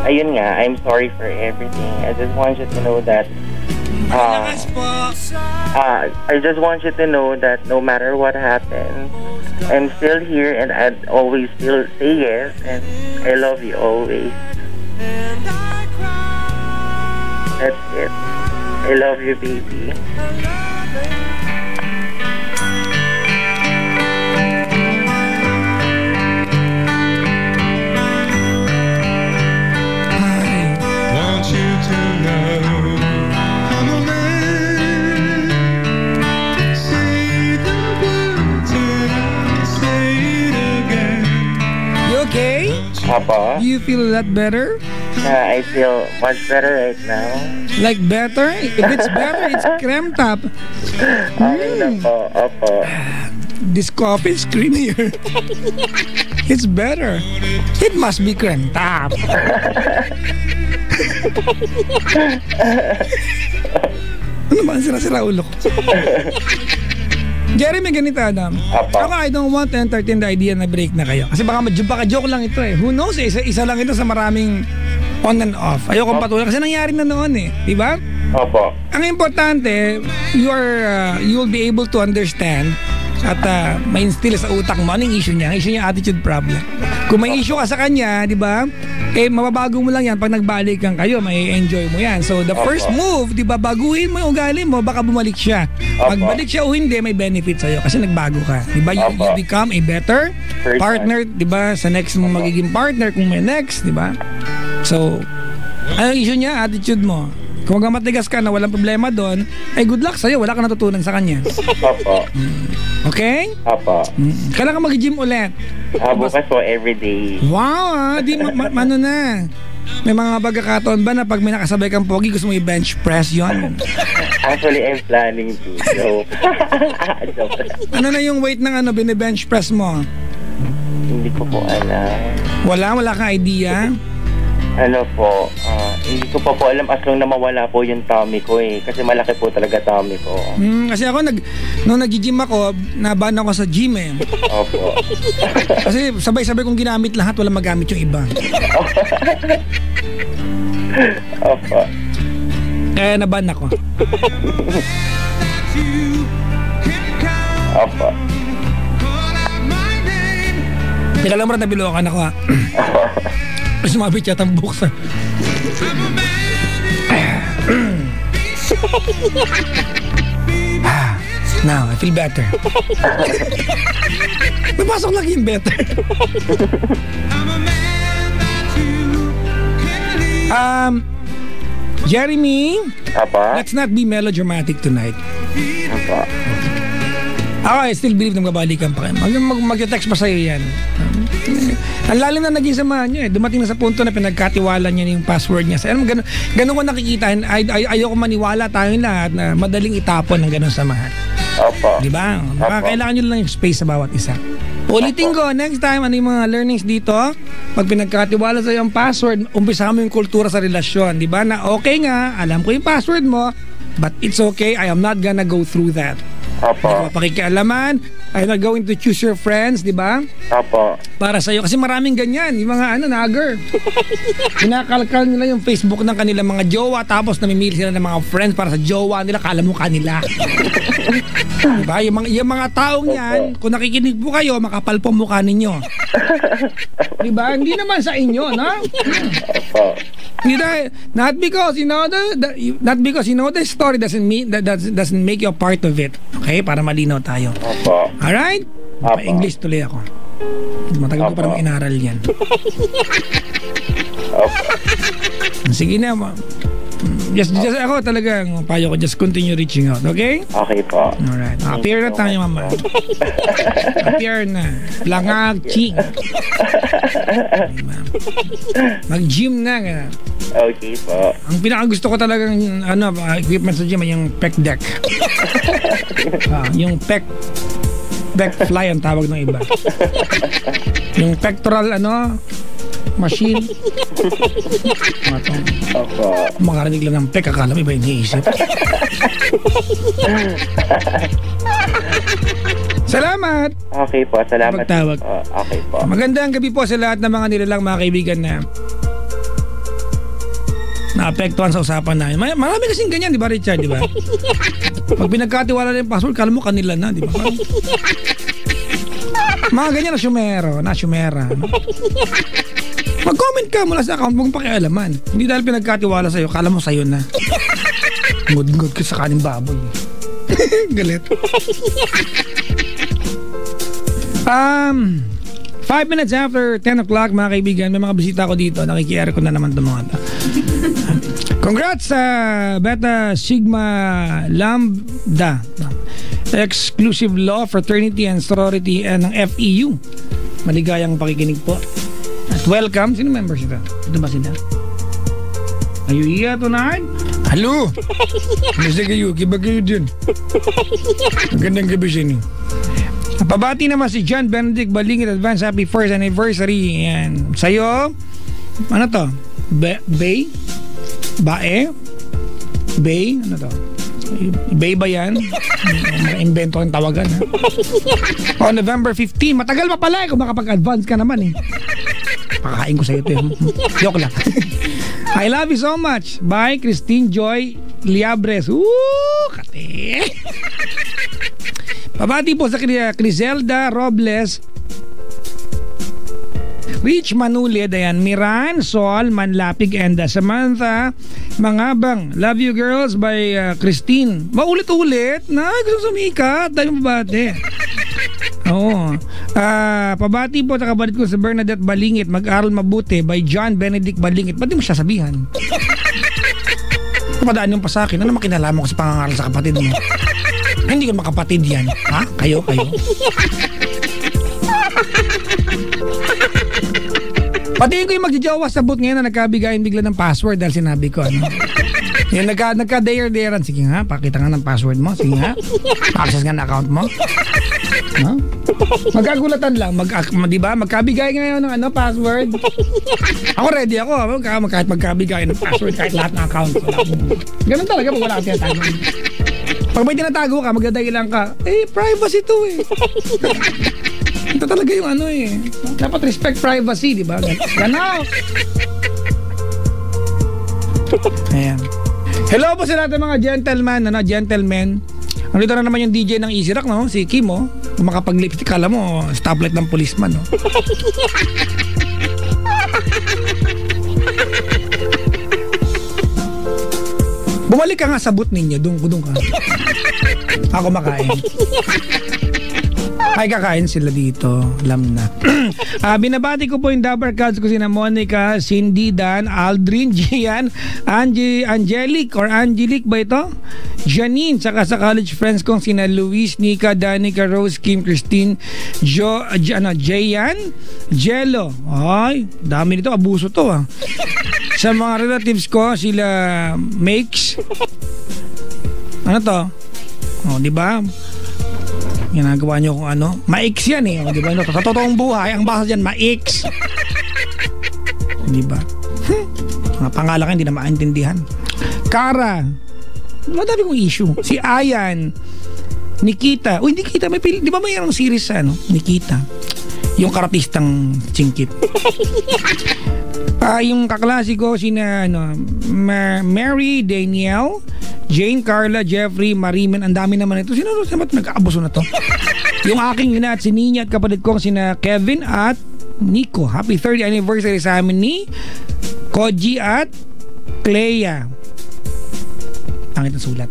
S2: Ayun nga, I'm sorry for everything. I just want you to know that
S1: Malakas po.
S2: I just want you to know that no matter what happens, I'm still here and I'd always still say yes and I love you always. That's it. I love you, baby.
S1: Ay.
S3: Want you to know I'm a man. Say the words and I'll say it again.
S1: You okay?
S2: Papa,
S1: Do you feel a lot better?
S2: I feel much better right now.
S1: Like better? If it's better, it's creme top.
S2: Okay na po, opo.
S1: This coffee is creamier. It's better. It must be creme top. Ano ba ang sira-sira ulo ko? Jeremy, ganito, Adam.
S2: Apa.
S1: Ako, I don't want to entertain the idea na break na kayo. Kasi baka joke lang ito eh. Who knows eh, isa lang ito sa maraming on and off. Ayoko patuloy kasi nangyari na noon eh. Diba?
S2: Opo.
S1: Ang importante, you will be able to understand at ma-instill sa utak mo anong issue niya. Issue niya attitude problem. Kung may issue ka sa kanya, di ba? Eh, mababago mo lang yan pag nagbalikan kayo, may enjoy mo yan. So, the first move, di ba, baguhin mo yung ugali mo, baka bumalik siya. Magbalik siya o hindi, may benefit sa'yo kasi nagbago ka. Di ba? You become a better partner, di ba? Sa next mo magiging partner kung may next, di ba? So, anong issue niya? Attitude mo. Kung hanggang matigas ka na walang problema doon, ay good luck sa'yo, wala ka natutunan sa kanya.
S2: Opo.
S1: Okay?
S2: Opo.
S1: Kailan ka mag-gym ulit?
S2: Bukas po everyday.
S1: Wow, di ano na. May mga pagkakataon ba na pag may nakasabay kang pogi, gusto mo i-bench press yon?
S2: Actually, I'm planning to. Joke. Joke lang.
S1: Ano na yung weight ng bine-bench press mo?
S2: Hindi ko po alam.
S1: Wala kang idea?
S2: Ano po, hindi ko pa po alam as long na mawala po yung tummy ko eh. Kasi malaki po talaga tummy ko.
S1: Kasi ako, nung nag-gym ako, naban ako sa gym eh.
S2: Opo.
S1: Kasi sabay-sabay kong ginamit lahat, walang magamit yung iba.
S2: Opo.
S1: Kaya naban ako.
S2: Opo.
S1: Teka lang, nabilokan ako ha. Sumabit yata ang buksa. Now, I feel better. Napasok lagi yung better. Jeremy,
S2: Apa?
S1: let's not be melodramatic tonight.
S2: Apa?
S1: Ako, I still believe na magbabalikan pa kayo. Mag-text pa sa'yo yan. Ang lalim na naging samahan niya eh. Dumating na sa punto na pinagkatiwala niya yung password niya. Ganun ko nakikita. Ayoko maniwala tayong lahat na madaling itapon ng ganun samahan.
S2: Opo.
S1: Di ba? Kailangan nyo lang yung space sa bawat isa. Ulitin ko, next time, ano yung mga learnings dito? Pag pinagkatiwala sa'yo ang password, umpisa mo yung kultura sa relasyon. Di ba? Na okay nga, alam ko yung password mo, but it's okay, I am not gonna go through that.
S2: Opo.
S1: Hindi ko pakikialaman. I'm not going to choose your friends, di ba?
S2: Opo.
S1: Para sa'yo. Kasi maraming ganyan. Yung mga nagger. Kinakalkal nila yung Facebook ng kanilang mga jowa, tapos namimili sila ng mga friends para sa jowa nila. Kala mo kanila. Diba? Yung mga taong yan, kung nakikinig po kayo, makapal po mukha ninyo. Diba? Hindi naman sa inyo, no?
S2: Opo.
S1: Not because you know the story doesn't mean that doesn't make you a part of it. Okay? Para malinaw tayo.
S2: Opo.
S1: Alright?
S2: Opo.
S1: English tuloy ako. Matagal ko pa naman inaral yan.
S2: Opo.
S1: Sige na. Just ako talagang payo ko. Just continue reaching out. Okay?
S2: Okay po.
S1: Alright. Appear na tayo, mama. Appear na. Langag, ching. Okay, ma'am. Mag-gym na. Ganun.
S2: Okay po.
S1: Ang pinakagusto ko talagang equipment sa gym ay yung pec deck. Yung pec fly ang tawag ng iba. Yung pectoral machine.
S2: Opo.
S1: Makarinig lang ng pec, akala mo iba iniisip. Salamat!
S2: Okay po, salamat.
S1: Pagtawag.
S2: Okay po.
S1: Magandang gabi po sa lahat ng mga nilalang mga kaibigan na naapektuhan sa usapan namin. Marami kasing ganyan, di ba, Richard, di ba? Pag pinagkatiwala na yung password, kala mo kanila na, di ba? Mga ganyan na syumera. No? Mag-comment ka mula sa account mong pakialaman. Hindi dahil pinagkatiwala sa'yo, kala mo sa'yo na. Ngod-ngod ka sa kaning baboy. Galit. 5 minutes after 10 o'clock, mga kaibigan, may mga bisita ko dito. Nakiki-air ko na naman itong mga ito. Congrats sa Beta Sigma Lambda Exclusive Law Fraternity and Sorority ng FEU. Maligayang pakikinig po. At welcome. Sino members ito? Ito ba sila? Are you here tonight? Hello! Mr. Gayuki, ba kayo dyan? Magandang gabi sa inyo. Pabati naman si John Benedict Balingit. Advance happy first anniversary. Yan. Sa'yo, ano to? Bay? Bae? Bay? Ano to? Bay ba yan? Invento ang tawagan, ha? On November 15. Matagal pa pala kung makapag-advance ka naman, eh. Pakain ko sa'yo ito, eh. Joke lang. I love you so much. Bye, Christine Joy Liabres. Kate. Pabati po sa Criselda Robles, Rich Manulid, ayan, Miran, Sol, Manlapig, and Samantha Mangabang. Love You Girls by Christine. Maulit-ulit na gusto sumikat. Dahil mabati. Oo. Pabati po sa kabalit ko sa Bernadette Balingit, Mag-aral Mabuti by John Benedict Balingit. Ba't di mo siya sabihan? Papadaan yung pa sa akin. Ano makinalaman ko sa pangangaral sa kapatid mo? Hindi ko makapatid yan. Ha? Kayo? Pati ko yung magjajawa sa boot ngayon na nagkabigayin bigla ng password dahil sinabi ko, ano? Yung nagka-dare-darean. Sige nga, pakita nga ng password mo. Sige nga, access nga ng account mo. Huh? Magkagulatan lang. Diba? Magkabigay ngayon ng password. Ako ready ako. Kahit magkabigay ng password, kahit lahat ng account. Ganun talaga pag wala kang tinatago. Pag may tinatago ka, magdadahilan ka, privacy to eh. Ito talaga yung dapat respect privacy, di ba? Ganaw! Ayan. Hello po sa lahat ng mga gentlemen. Nandito na naman yung DJ ng Easy Rock, no? Si Kim, oh. Kung makapag-lipstick, kala mo, stoplight ng policeman, no? Bumalik ka nga sa boot ninyo, doon ka. Ako makain. Ay, kakain sila dito. Alam na. Binabati ko po yung Dabber Cats ko sina Monica, Cindy, Dan, Aldrin, Gian, Angelic ba ito? Janine, saka sa college friends kong sina Luis, Nika, Danica, Rose, Kim, Christine, Jayan, Jello. Ay, dami nito. Abuso to, ah. Sa mga relatives ko, sila Makes. Ano to? Oh, di ba? Ginagawa nyo kung ano. Maiks yan eh. O, diba? No? Sa totoong buhay, ang basa dyan, maiks. Diba? Mga pangalan ka, hindi na maintindihan. Kara. Madami kong issue. Si Ayan. Nikita. Uy, Nikita. Di ba mayroong series sa ano? Nikita. Yung karatistang singkit. Yung kaklase ko, sina ano, Mary, Danielle, Jane, Carla, Jeffrey, Mariman, ang dami naman ito. Sino ba't nag-aabuso na to? Yung aking ina at si Nina at kapatid ko sina Kevin at Nico. Happy 30th anniversary sa amin ni Koji at Clea. Pangit ang sulat.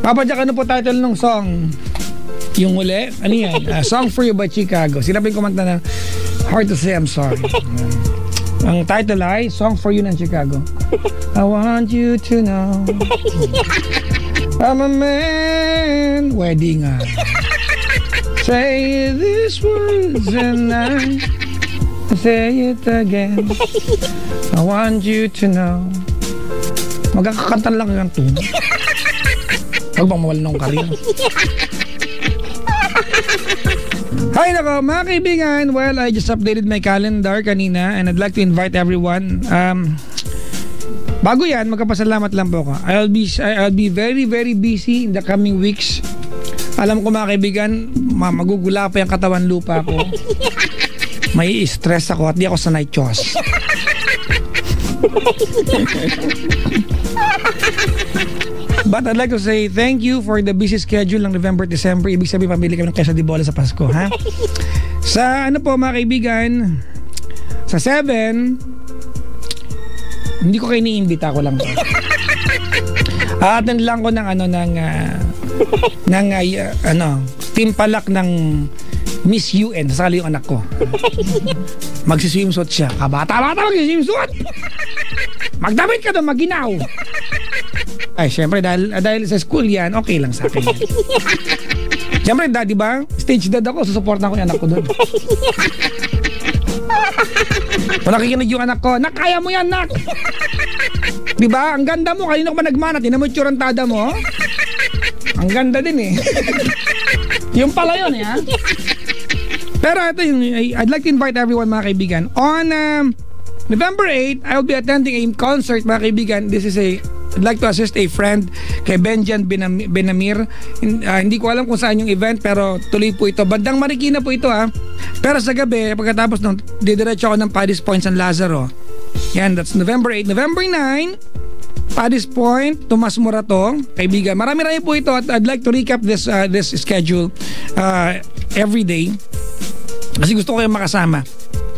S1: Papa Jack, ano po title ng song? Yung uli? Ano yan? Song for You by Chicago. Sila pa yung kumanta na Hard to Say I'm Sorry. Ang title ay Song for You ng Chicago. I want you to know I'm a man. Wedding say these words and I say it again. I want you to know. Magkakakanta lang yung tune. Huwag bang mawala ng karir. Hi nako mga kaibigan. Well, I just updated my calendar kanina and I'd like to invite everyone. Bago yan, magkapasalamat lang po ako. I'll be very very busy in the coming weeks. Alam ko mga kaibigan, magugula pa yung katawan lupa ko. May stress ako at di ako sanay Diyos. But I'd like to say thank you for the busy schedule ng November, December. Ibig sabihin, pamili kami ng queso de bola sa Pasko, ha? Sa ano po mga kaibigan, sa 7, hindi ko kayo iniimbita, ko lang to. Attend lang ko ng timpalak ng Miss UN. Sasali yung anak ko. Magsiswimsuit siya. Kabata-bata magsiswimsuit! Magdamit ka doon, maginaw! Ay, syempre, dahil sa school yan, okay lang sa akin yan. Syempre, di ba? Stage dad ako, susuportan ko yung anak ko doon. Kung nakikinig yung anak ko, nakaya mo yan, nak! Di ba? Ang ganda mo, kanina ko pa nagmana, tinan mo yung tsurantada mo. Ang ganda din eh. Yung pala yun eh, ha? Pero ito yung, I'd like to invite everyone mga kaibigan. On November 8, I'll be attending a concert mga kaibigan. I'd like to assist a friend kay Benjan Benamir. Hindi ko alam kung saan yung event pero tuloy po ito. Bandang Marikina po ito ha. Pero sa gabi, pagkatapos nung didiretso ako ng Paddy's Point San Lazaro. Yan, that's November 8. November 9, Paddy's Point, Tomas Morato. Kaibigan, marami-rami po ito at I'd like to recap this schedule every day. Kasi gusto ko kayong makasama.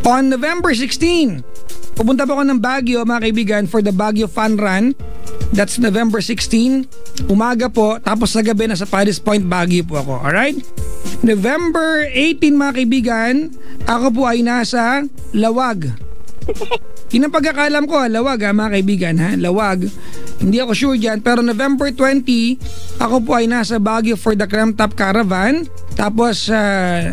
S1: On November 16, pupunta po ako ng Baguio mga kaibigan for the Baguio Fun Run. That's November 16. Umaga po, tapos sa gabi nasa Paddy's Point, Baguio po ako. Alright? November 18 mga kaibigan, ako po ay nasa Lawag. Yun ang pagkakalam ko, Lawag mga kaibigan ha, Lawag. Hindi ako sure dyan, pero November 20, ako po ay nasa Baguio for the Cram Top Caravan. Tapos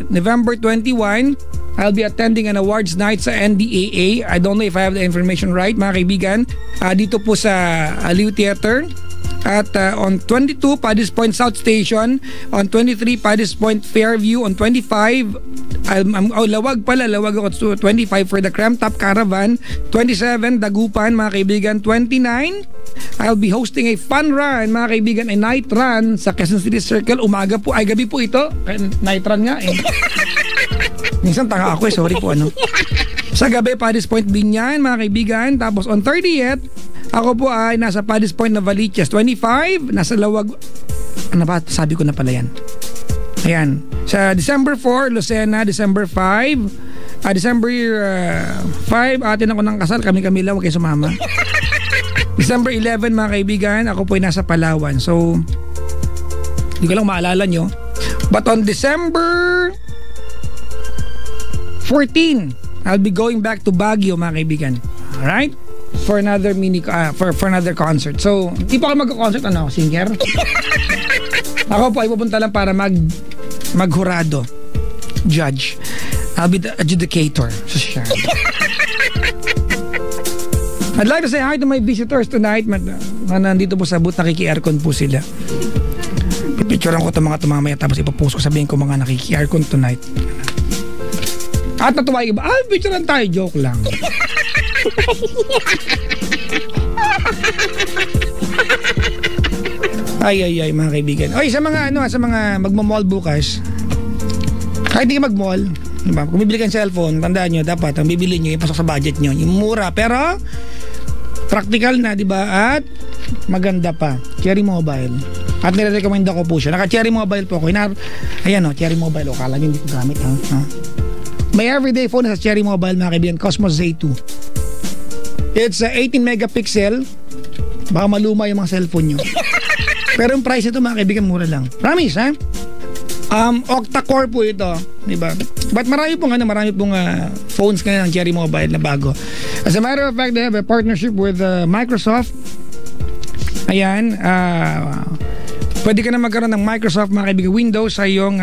S1: November 21, I'll be attending an awards night sa NDAA. I don't know if I have the information right mga kaibigan. Dito po sa Aliw Theater. At on 22, Paddy's Point South Station. On 23, Paddy's Point Fairview. On 25, Lawag ako 25 for the Cram Top Caravan. 27, Dagupan mga kaibigan. 29, I'll be hosting a fun run mga kaibigan, a night run sa Quezon City Circle. Umaga po, ay gabi po ito. Night run nga eh. Minsan tanga ako eh, sorry po ano. Sa gabi, Paddy's Point Binyan mga kaibigan. Tapos on 30th, ako po ay nasa Paddy's Point Novaliches. 25, nasa Lawag. Ano ba? Sabi ko na pala yan. Ayan. Sa December 4, Lucena. December 5, December 5, atin ako ng kasal. Kami-kami lang, huwag kayo sumama. December 11 mga kaibigan, ako po ay nasa Palawan. So, hindi ko lang maalala nyo. But on December 14, I'll be going back to Baguio mga kaibigan. Alright? For another for another concert. So, hindi pa ako mag-concert, ano, singer? Ako po ay pupunta lang para maghurado. Judge. I'll be the adjudicator. So, sure. I'd like to say hi to my visitors tonight. na nandito po sa booth, nakiki-aircon po sila. Pipicturean ko itong mga tumamaya tapos ipopost ko, sabihin ko mga nakiki-aircon tonight. At natuwa yung iba, picturean tayo, joke lang. Ay, mga kaibigan. Oy, sa mga magmo-mall bukas, kahit di ka mag-mall, diba? Kung bibili kang cellphone, tandaan nyo, dapat ang bibili nyo, ipasok sa budget nyo. Yung mura, pero practical na, diba? At maganda pa. Cherry Mobile. At nire-recommend ako po siya. Naka-Cherry Mobile po ako. Ayan o, Cherry Mobile. O, kala nyo hindi ko gamit, ha? May everyday phone sa Cherry Mobile, mga kaibigan. Cosmos Z2. It's 18 megapixel. Baka maluma yung mga cellphone nyo. Pero yung price nito, mga kaibigan, mura lang. Promise, ha? Octa-core po ito, di ba? But marami pong phones ngayon ng Cherry Mobile na bago. As a matter of fact, they have a partnership with Microsoft. Ayan, pwede ka na magkaroon ng Microsoft, mga kaibigan, Windows sa iyong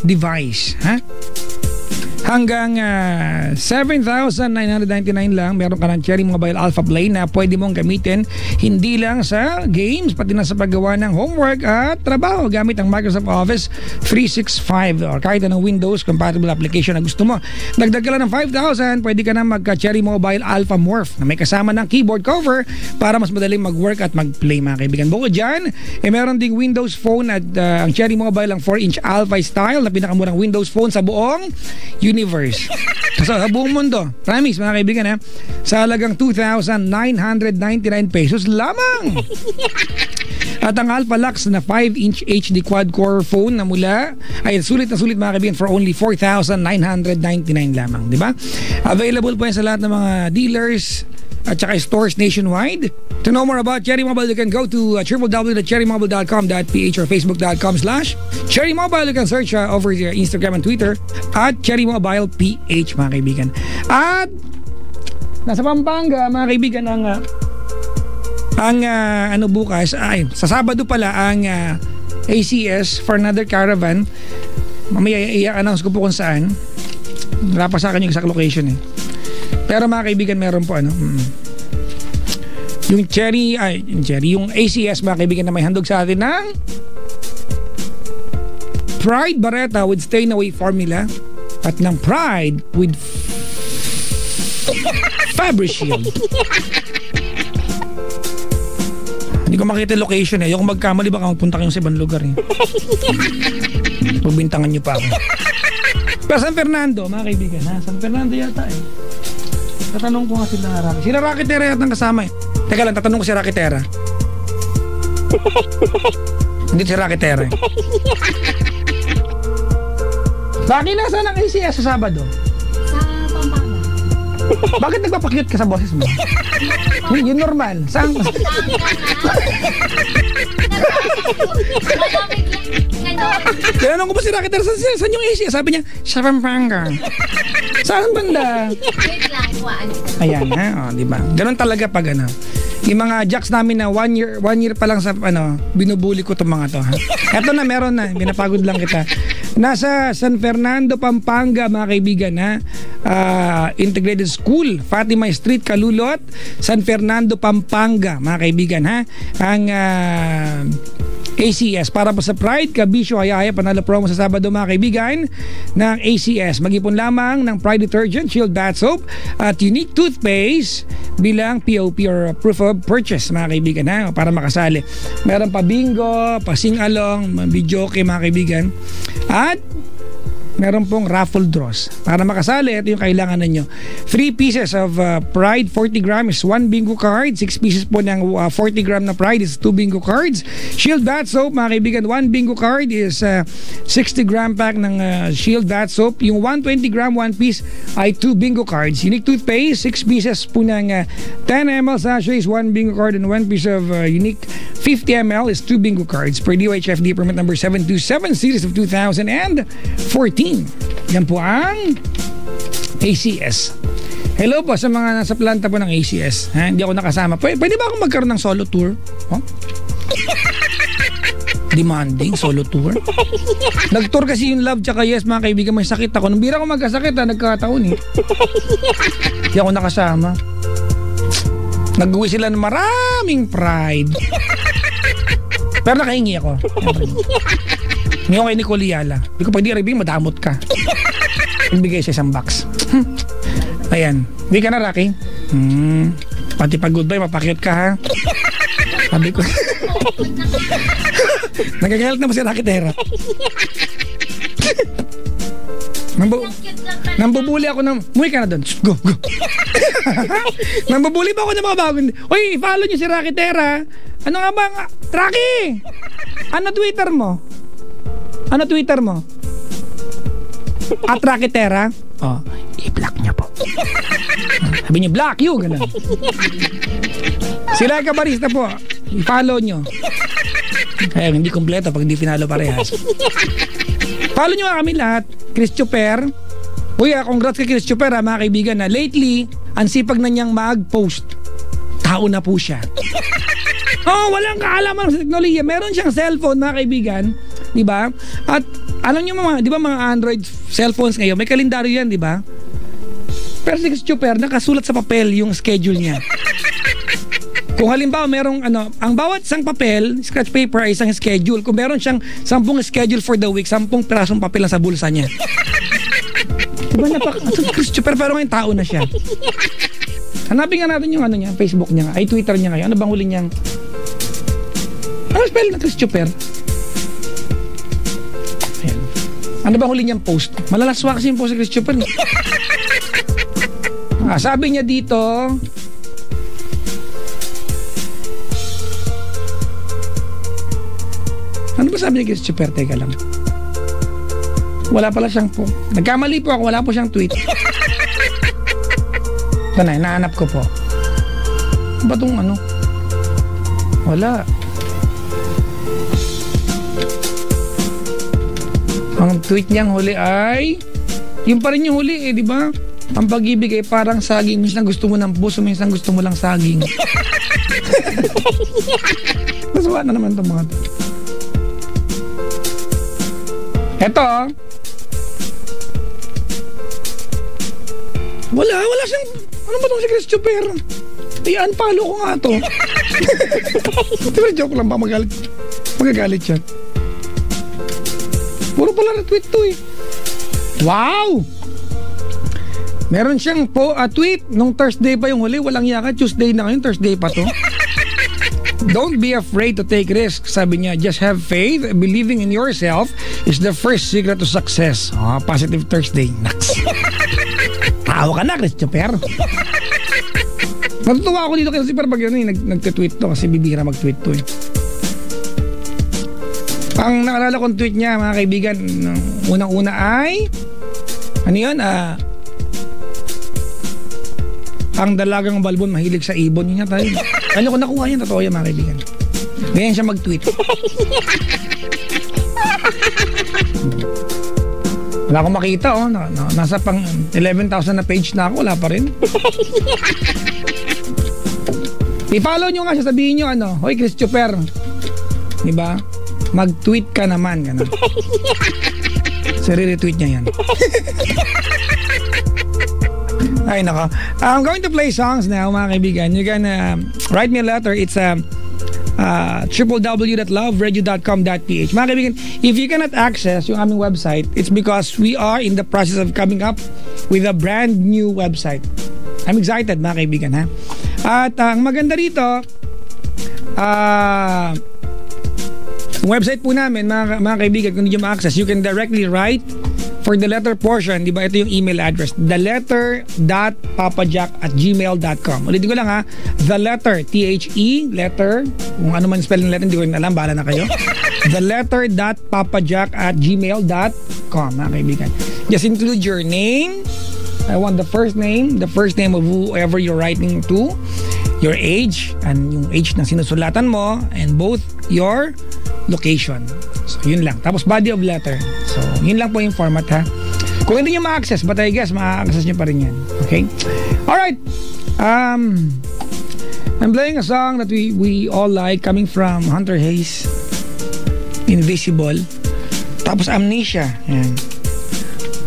S1: device, ha? Hanggang 7,999 lang meron ka ng Cherry Mobile Alpha Play na pwede mong gamitin hindi lang sa games, pati na sa paggawa ng homework at trabaho gamit ang Microsoft Office 365 or kahit anong Windows compatible application na gusto mo. Dagdag ka lang ng 5,000, pwede ka na magka-Cherry Mobile Alpha Morph na may kasama ng keyboard cover para mas madaling mag-work at mag-play, mga kaibigan. Bukod dyan, meron ding Windows Phone at ang Cherry Mobile ang 4-inch Alpha style na pinakamurang Windows Phone sa buong universe. So, sa buong mundo. Promise, mga kaibigan, ha? Sa halagang 2,999 pesos lamang. At ang Alpha Lux na 5-inch HD quad-core phone na mula ay sulit na sulit, mga kaibigan, for only 4,999 lamang. Diba? Available po yan sa lahat ng mga dealers at saka stores nationwide. To know more about Cherry Mobile, you can go to www.cherrymobile.com.ph or facebook.com/Cherry Mobile. You can search over your Instagram and Twitter at Cherry Mobile PH, mga kaibigan. At nasa Pampanga, mga kaibigan, ang bukas ay sa Sabado pala ang ACS for Another Caravan. Mamaya i-announce ko po kung saan. Wala pa sa akin yung exact location eh. Pero mga kaibigan, meron po yung yung ACS, mga kaibigan, na may handog sa atin ng Pride Barretta with Stay Away formula at ng Pride with Fabricium. Hindi ko makita location eh. Ayoko magkamali, baka magpunta kayo sa ibang lugar eh. Pagbintangan nyo pa ako. Pero San Fernando, mga kaibigan, ha? San Fernando yata eh. Tatanong ko nga sila Rocky. Sila Rocky Terra yata ang kasama eh. Teka lang, tatanong ko si Rocky Terra. Hindi si Rocky Terra eh. Rocky, nasaan ang ACS sa Sabado?
S4: Sa Pampanga.
S1: Bakit nagpapakyut ka sa boses mo? Yun normal. Saan? Tinanong ko ba si Rocky Terra, saan yung ACS? Sabi niya, sa Pampanga. Saan banda?
S4: Wait lang,
S1: ayan ha, diba? Ganun talaga pag yung mga jacks namin na 1 year pa lang sa binubuli ko itong mga to, ha? Eto na, meron na, binapagod lang kita. Nasa San Fernando, Pampanga, mga kaibigan, ha? Integrated School, Fatima Street, Kalulot, San Fernando, Pampanga, mga kaibigan, ha? Ang ACS para pa sa Pride Kabisyo Hayaya panalo promo sa Sabado, mga kaibigan, ng ACS. Mag-ipon lamang ng Pride Detergent, Shield Bath Soap at Unique Toothpaste bilang POP or Proof of Purchase, mga kaibigan, ha? Para makasali. Meron pa bingo, pa sing-along, videoke, mga kaibigan. At meron pong raffle draws. Para makasali, ito yung kailangan ninyo. 3 pieces of Pride 40 gram is 1 bingo card. 6 pieces po ng 40 gram na Pride is 2 bingo cards. Shield Bath Soap, mga kaibigan, 1 bingo card is 60 gram pack ng Shield Bath Soap. Yung 120 gram 1 piece ay 2 bingo cards. Unique Toothpaste, 6 pieces po ng 10 ml sachets, 1 bingo card, and 1 piece of Unique 50 ml is 2 bingo cards per DOHFD permit number 727 series of 2014. Yan po ang ACS. Hello po sa mga nasa planta po ng ACS. Ha? Hindi ako nakasama. Pwede ba akong magkaroon ng solo tour? Huh? Demanding solo tour. Nag-tour kasi yung Love tsaka Yes, mga kaibigan. May sakit ako. Nung bira ko magkasakit, nagkataon eh. Hindi ako nakasama. Nag-uwi sila ng maraming pride. Pero nakahingi ako. Hindi ako kay Nicole Yala. Hindi ko pag di review, madamot ka. Ibigay siya isang box. Ayan. Hindi ka na, Rocky? Pati pag goodbye, mapakit ka, ha? Sabi ko. Nagagalit na mo si Rocky Terra. Nambubuli ako ng... Muwi ka na doon. Go, go. Nambubuli pa ako ng mga bagong... Uy, follow niyo si Rocky Terra. Ano nga ba? Rocky! Ano Twitter mo? Ano Twitter mo? At Rocky Terra? Oh, i-block niya po. Sabi niya, block you. Ganun. Sila ka barista po. I-follow nyo. Kaya hindi kompleto pag hindi pinalo parehas. Follow nyo nga kami lahat. Christopher. Uy, congrats kay Christopher, mga kaibigan, na lately, ang sipag na niyang mag-post. Tao na po siya. Oh, walang kaalaman sa teknolohiya. Meron siyang cellphone, mga kaibigan. Diba? At alam niyo mga, di ba mga Android cellphones ngayon, may kalendaryo yan, di ba? Pero si Christopher, nakasulat sa papel yung schedule niya. Kung halimbawa merong ang bawat isang papel, scratch paper ay isang schedule. Kung meron siyang 10 schedule for the week, 10 pirasong papel lang sa bulsa niya. Diba Christopher, pero ngayon tao na siya. Hanapin nga natin yung niya, Facebook niya, ay Twitter niya ngayon. Ano bang huli niyang... Ano spell na Christopher? Ayan. Ano bang huli niyang post? Malalaswa kasi yung post ni Christopher. Sabi niya dito... Ano ba sabi niya Christopher? Teka lang. Wala pala siyang po. Nagkamali po ako, wala po siyang tweet. Ito na, hinahanap ko po. Ba itong ano? Wala. Ang tweet niyang huli ay yung pa rin yung huli di ba? Ang pag-ibig ay parang saging. Minsan gusto mo ng puso, minsan gusto mo lang saging. Nasuwa na naman itong mga to. Eto. Wala siyang... Ano ba itong si Christopher? I-unfollow ko nga to. Pero joke lang ba magagalit siya. Puro pala retweet to eh. Wow! Meron siyang tweet nung Thursday pa yung huli. Walang yaka. Tuesday na ngayon. Thursday pa to. Don't be afraid to take risks. Sabi niya, just have faith. Believing in yourself is the first secret to success. Positive Thursday. Naks. Tawa ka na, Christopher. Natutuwa ako dito kasi pag nag-tweet to kasi bibira mag-tweet to eh. Ang naalala kong tweet niya, mga kaibigan, unang-una ay ano yun? Ang dalagang balbon mahilig sa ibon. Yun tayo. Ano ko nakuha yan? Totoo yan, mga kaibigan. Ganyan siya mag-tweet. Wala akong makita, nasa pang 11,000 na page na ako, wala pa rin. I-follow nyo nga siya, sabihin nyo Hoy Christopher, diba? Mag-tweet ka naman, gano'n. So, re-retweet niya yan. Ay, nako. I'm going to play songs now, mga kaibigan. You can write me a letter. It's www.loveradio.com.ph. Mga kaibigan, if you cannot access yung aming website, it's because we are in the process of coming up with a brand new website. I'm excited, mga kaibigan, ha? At ang maganda rito, website po namin, mga kaibigan, kung hindi nyo ma-access, you can directly write for the letter portion, di ba? Ito yung email address, theletter.papajack@gmail.com. Ulitin ko lang ha, the letter, T-H-E, letter, kung ano man spelling letter, hindi ko rin alam, bahala na kayo. theletter.papajack@gmail.com, mga kaibigan. Just include your name. I want the first name of whoever you're writing to, your age, and yung age na sinusulatan mo, and both your location. So, yun lang. Tapos body of letter. So, yun lang po yung format, ha. Kung hindi nyo ma-access, but I guess ma-access nyo pa rin yan. Okay? Alright. I'm playing a song that we all like, coming from Hunter Hayes, Invisible. Tapos Amnesia. Yan.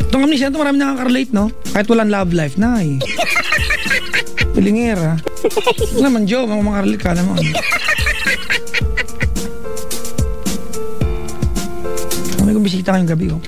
S1: Itong Amnesia ito, marami nakaka-relate, no? Kahit walang love life na, eh. Pilingera. Ano naman, Joe? Makakaralik ka naman. Kami kong bisita kayong gabi, oh.